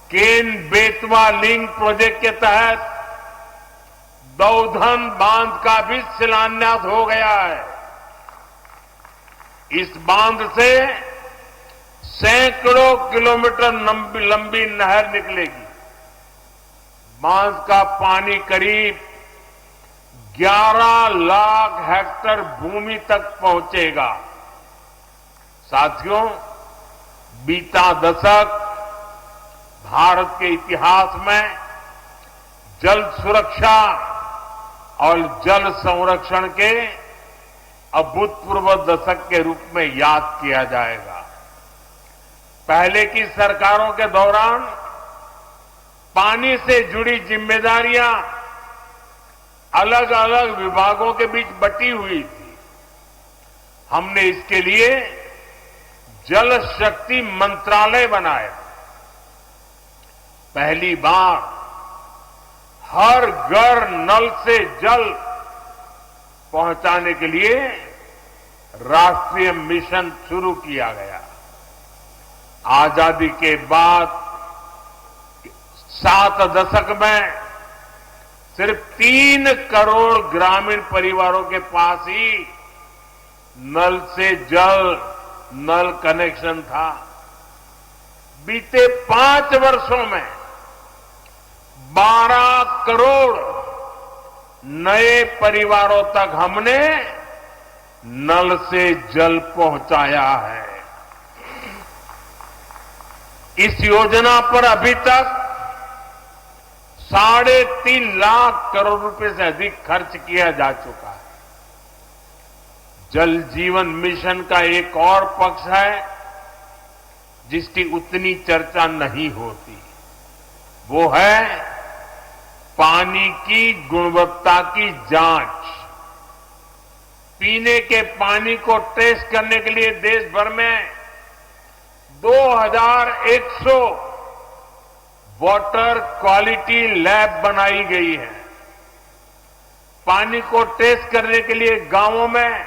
केन बेतवा लिंक प्रोजेक्ट के तहत दौधन बांध का भी शिलान्यास हो गया है। इस बांध से सैकड़ों किलोमीटर लंबी नहर निकलेगी। बांध का पानी करीब 11 लाख हेक्टेयर भूमि तक पहुंचेगा। साथियों, बीता दशक भारत के इतिहास में जल सुरक्षा और जल संरक्षण के अभूतपूर्व दशक के रूप में याद किया जाएगा। पहले की सरकारों के दौरान पानी से जुड़ी जिम्मेदारियां अलग अलग विभागों के बीच बटी हुई थी। हमने इसके लिए जल शक्ति मंत्रालय बनाया। पहली बार हर घर नल से जल पहुंचाने के लिए राष्ट्रीय मिशन शुरू किया गया। आजादी के बाद 7 दशक में सिर्फ 3 करोड़ ग्रामीण परिवारों के पास ही नल से जल, नल कनेक्शन था। बीते 5 वर्षों में 12 करोड़ नए परिवारों तक हमने नल से जल पहुंचाया है। इस योजना पर अभी तक 3.5 लाख करोड़ रुपए से अधिक खर्च किया जा चुका है। जल जीवन मिशन का एक और पक्ष है जिसकी उतनी चर्चा नहीं होती, वो है पानी की गुणवत्ता की जांच। पीने के पानी को टेस्ट करने के लिए देश भर में 2100 वाटर क्वालिटी लैब बनाई गई है। पानी को टेस्ट करने के लिए गांवों में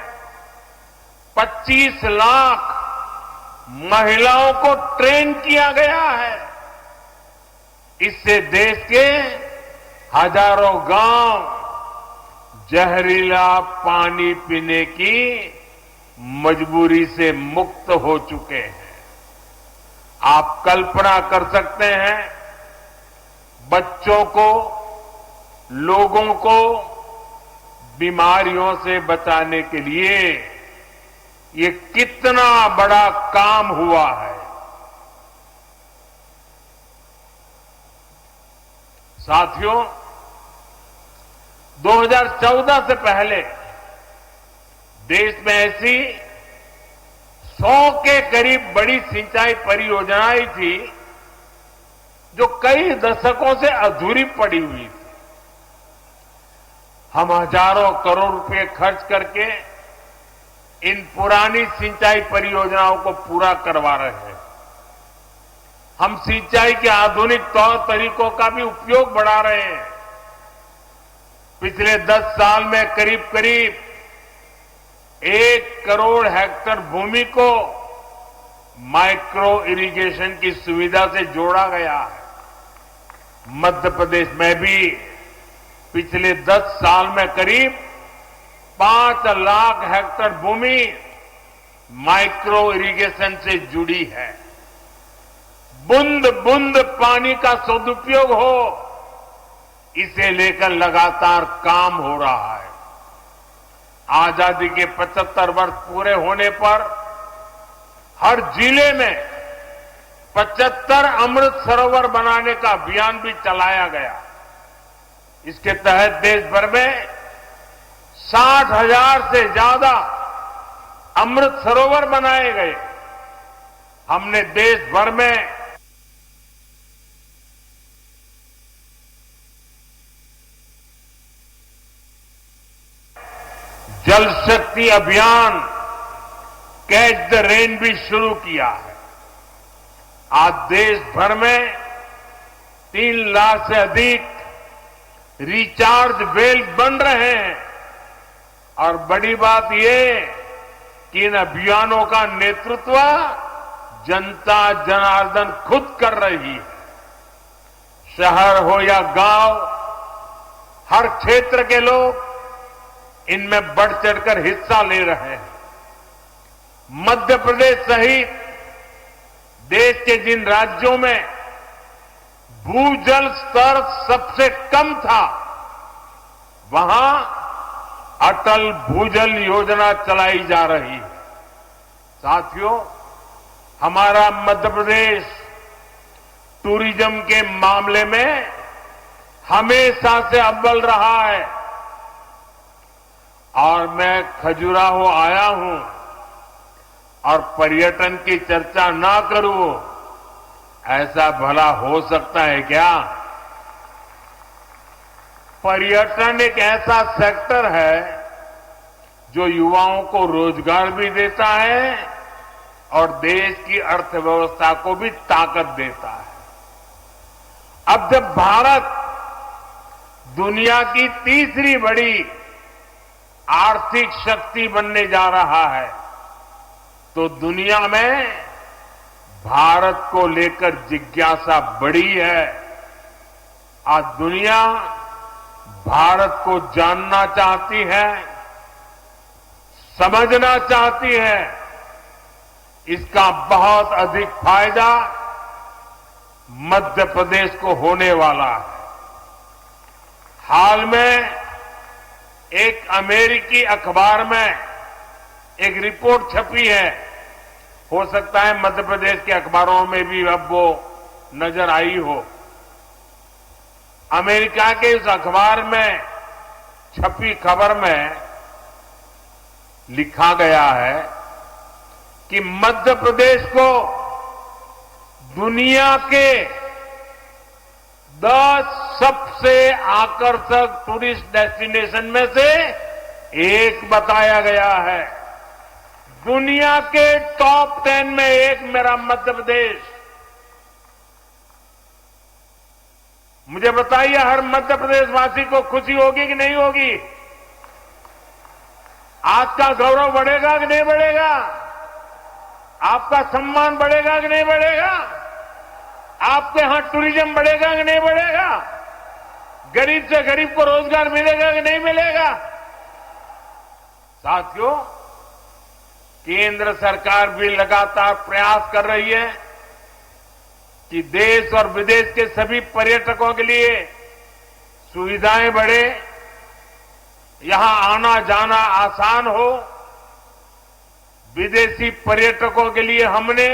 25 लाख महिलाओं को ट्रेन किया गया है। इससे देश के हजारों गांव जहरीला पानी पीने की मजबूरी से मुक्त हो चुके हैं। आप कल्पना कर सकते हैं, बच्चों को, लोगों को बीमारियों से बचाने के लिए ये कितना बड़ा काम हुआ है। साथियों, 2014 से पहले देश में ऐसी 100 के करीब बड़ी सिंचाई परियोजनाएं थी जो कई दशकों से अधूरी पड़ी हुई थी। हम हजारों करोड़ रुपए खर्च करके इन पुरानी सिंचाई परियोजनाओं को पूरा करवा रहे हैं। हम सिंचाई के आधुनिक तौर तरीकों का भी उपयोग बढ़ा रहे हैं। पिछले 10 साल में करीब करीब 1 करोड़ हेक्टेयर भूमि को माइक्रो इरिगेशन की सुविधा से जोड़ा गया है। मध्य प्रदेश में भी पिछले 10 साल में करीब 5 लाख हेक्टेयर भूमि माइक्रो इरिगेशन से जुड़ी है। बूंद बूंद पानी का सदुपयोग हो, इसे लेकर लगातार काम हो रहा है। आजादी के 75 वर्ष पूरे होने पर हर जिले में 75 अमृत सरोवर बनाने का अभियान भी चलाया गया। इसके तहत देश भर में 60,000 से ज्यादा अमृत सरोवर बनाए गए। हमने देश भर में जल शक्ति अभियान कैच द रेन भी शुरू किया है। आज देश भर में 3 लाख से अधिक रिचार्ज वेल बन रहे हैं और बड़ी बात यह कि इन अभियानों का नेतृत्व जनता जनार्दन खुद कर रही है। शहर हो या गांव, हर क्षेत्र के लोग इनमें बढ़ चढ़कर हिस्सा ले रहे हैं। मध्य प्रदेश सहित देश के जिन राज्यों में भूजल स्तर सबसे कम था, वहां अटल भूजल योजना चलाई जा रही है। साथियों, हमारा मध्य प्रदेश टूरिज्म के मामले में हमेशा से अव्वल रहा है और मैं खजुराहो आया हूं और पर्यटन की चर्चा ना करूं, ऐसा भला हो सकता है क्या? पर्यटन एक ऐसा सेक्टर है जो युवाओं को रोजगार भी देता है और देश की अर्थव्यवस्था को भी ताकत देता है। अब जब भारत दुनिया की तीसरी बड़ी आर्थिक शक्ति बनने जा रहा है, तो दुनिया में भारत को लेकर जिज्ञासा बढ़ी है। आज दुनिया भारत को जानना चाहती है, समझना चाहती है। इसका बहुत अधिक फायदा मध्य प्रदेश को होने वाला है। हाल में एक अमेरिकी अखबार में एक रिपोर्ट छपी है, हो सकता है मध्य प्रदेश के अखबारों में भी अब वो नजर आई हो। अमेरिका के उस अखबार में छपी खबर में लिखा गया है कि मध्य प्रदेश को दुनिया के 10 सबसे आकर्षक टूरिस्ट डेस्टिनेशन में से एक बताया गया है। दुनिया के टॉप 10 में एक मेरा मध्य प्रदेश। मुझे बताइए, हर मध्य प्रदेश वासी को खुशी होगी कि नहीं होगी? आज का गौरव बढ़ेगा कि नहीं बढ़ेगा? आपका सम्मान बढ़ेगा कि नहीं बढ़ेगा? आपके यहां टूरिज्म बढ़ेगा कि नहीं बढ़ेगा? गरीब से गरीब को रोजगार मिलेगा कि नहीं मिलेगा? साथियों, केंद्र सरकार भी लगातार प्रयास कर रही है कि देश और विदेश के सभी पर्यटकों के लिए सुविधाएं बढ़े, यहां आना जाना आसान हो। विदेशी पर्यटकों के लिए हमने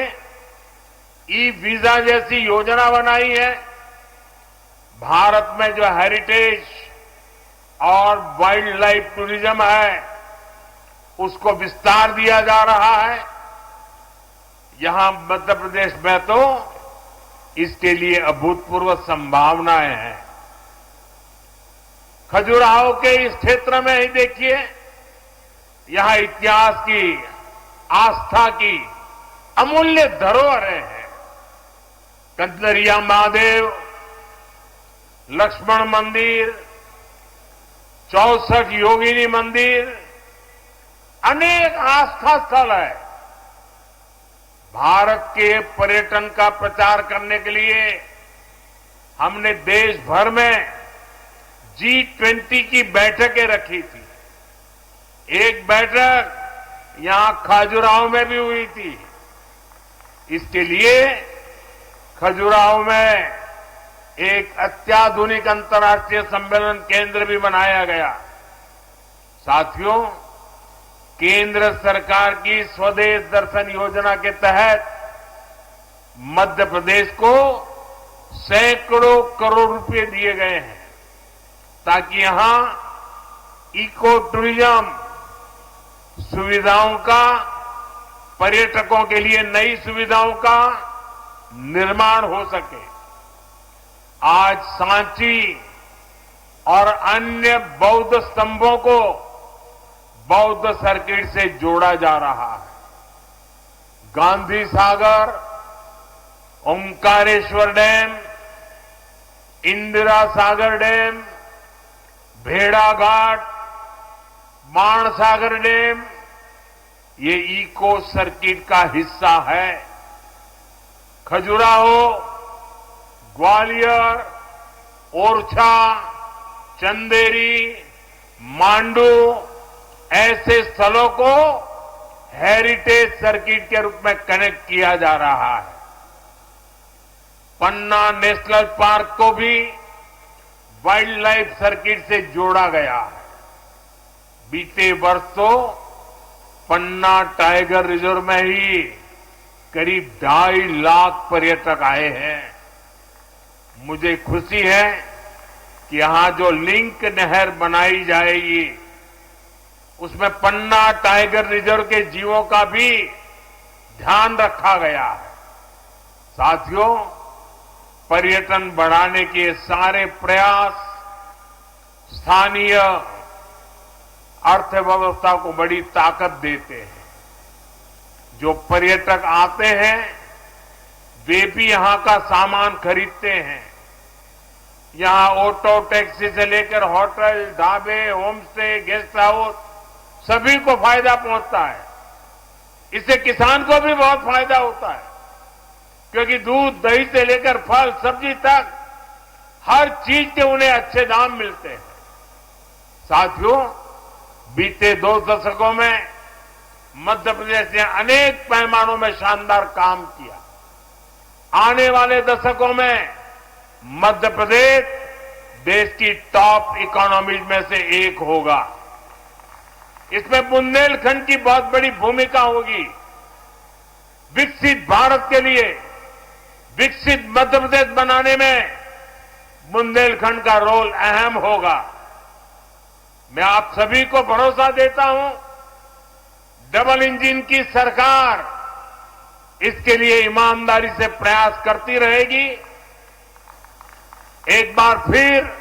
ई वीजा जैसी योजना बनाई है। भारत में जो हेरिटेज और वाइल्ड लाइफ टूरिज्म है, उसको विस्तार दिया जा रहा है। यहां मध्य प्रदेश में तो इसके लिए अभूतपूर्व संभावनाएं हैं। खजुराहो के इस क्षेत्र में ही देखिए, यहां इतिहास की, आस्था की अमूल्य धरोहरें हैं। कंदरिया महादेव, लक्ष्मण मंदिर, 64 योगिनी मंदिर, अनेक आस्था स्थल है। भारत के पर्यटन का प्रचार करने के लिए हमने देश भर में G20 की बैठकें रखी थी। एक बैठक यहां खजुराहो में भी हुई थी। इसके लिए खजुराहो में एक अत्याधुनिक अंतर्राष्ट्रीय सम्मेलन केंद्र भी बनाया गया। साथियों, केंद्र सरकार की स्वदेश दर्शन योजना के तहत मध्य प्रदेश को सैकड़ों करोड़ रुपए दिए गए हैं, ताकि यहां इको टूरिज्म सुविधाओं का, पर्यटकों के लिए नई सुविधाओं का निर्माण हो सके। आज सांची और अन्य बौद्ध स्तंभों को बौद्ध सर्किट से जोड़ा जा रहा है। गांधी सागर, ओंकारेश्वर डैम, इंदिरा सागर डैम, भेड़ाघाट, बाणसागर डैम, ये इको सर्किट का हिस्सा है। खजुराहो, ग्वालियर, ओरछा, चंदेरी, मांडू ऐसे स्थलों को हेरिटेज सर्किट के रूप में कनेक्ट किया जा रहा है। पन्ना नेशनल पार्क को भी वाइल्ड लाइफ सर्किट से जोड़ा गया है। बीते वर्ष तो पन्ना टाइगर रिजर्व में ही करीब 2.5 लाख पर्यटक आए हैं। मुझे खुशी है कि यहां जो लिंक नहर बनाई जाएगी, उसमें पन्ना टाइगर रिजर्व के जीवों का भी ध्यान रखा गया है। साथियों, पर्यटन बढ़ाने के सारे प्रयास स्थानीय अर्थव्यवस्था को बड़ी ताकत देते हैं। जो पर्यटक आते हैं, वे भी यहां का सामान खरीदते हैं। यहां ऑटो टैक्सी से लेकर होटल, ढाबे, होम स्टे, गेस्ट हाउस सभी को फायदा पहुंचता है। इससे किसान को भी बहुत फायदा होता है, क्योंकि दूध दही से लेकर फल सब्जी तक हर चीज के उन्हें अच्छे दाम मिलते हैं। साथियों, बीते 2 दशकों में मध्य प्रदेश ने अनेक पैमानों में शानदार काम किया। आने वाले दशकों में मध्य प्रदेश देश की टॉप इकोनॉमीज में से एक होगा। इसमें बुंदेलखंड की बहुत बड़ी भूमिका होगी। विकसित भारत के लिए विकसित मध्य प्रदेश बनाने में बुंदेलखंड का रोल अहम होगा। मैं आप सभी को भरोसा देता हूं, डबल इंजन की सरकार इसके लिए ईमानदारी से प्रयास करती रहेगी। एक बार फिर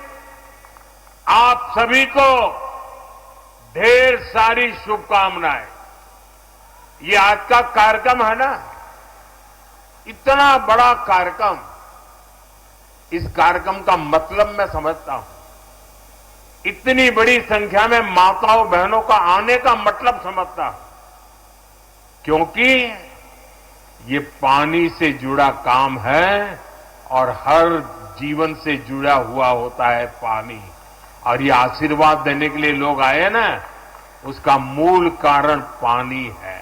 आप सभी को ढेर सारी शुभकामनाएं। ये आज का कार्यक्रम है ना, इतना बड़ा कार्यक्रम, इस कार्यक्रम का मतलब मैं समझता हूं। इतनी बड़ी संख्या में माताओं बहनों का आने का मतलब समझता हूं, क्योंकि ये पानी से जुड़ा काम है और हर जीवन से जुड़ा हुआ होता है पानी। और ये आशीर्वाद देने के लिए लोग आए ना, उसका मूल कारण पानी है।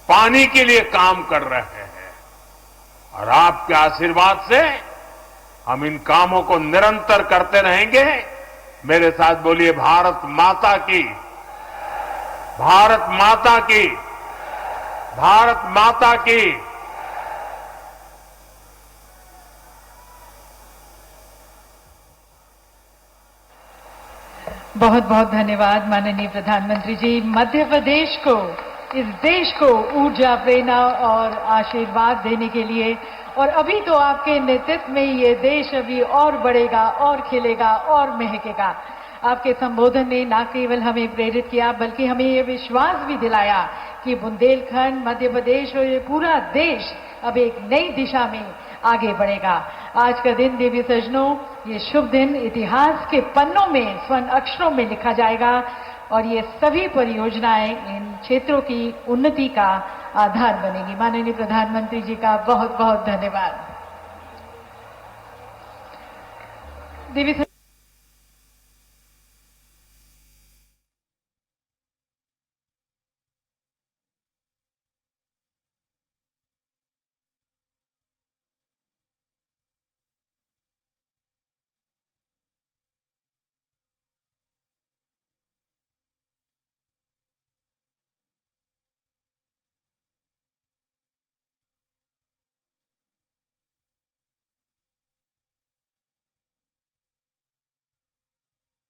पानी के लिए काम कर रहे हैं और आपके आशीर्वाद से हम इन कामों को निरंतर करते रहेंगे। मेरे साथ बोलिए, भारत माता की, भारत माता की, भारत माता की। बहुत बहुत धन्यवाद माननीय प्रधानमंत्री जी। मध्य प्रदेश को, इस देश को ऊर्जा, प्रेरणा और आशीर्वाद देने के लिए, और अभी तो आपके नेतृत्व में ये देश अभी और बढ़ेगा और खिलेगा और महकेगा। आपके संबोधन ने न केवल हमें प्रेरित किया, बल्कि हमें ये विश्वास भी दिलाया कि बुंदेलखंड, मध्य प्रदेश और ये पूरा देश अब एक नई दिशा में आगे बढ़ेगा। आज का दिन देवी सज्जनों, ये शुभ दिन इतिहास के पन्नों में स्वर्ण अक्षरों में लिखा जाएगा और ये सभी परियोजनाएं इन क्षेत्रों की उन्नति का आधार बनेगी। माननीय प्रधानमंत्री जी का बहुत बहुत धन्यवाद। देवी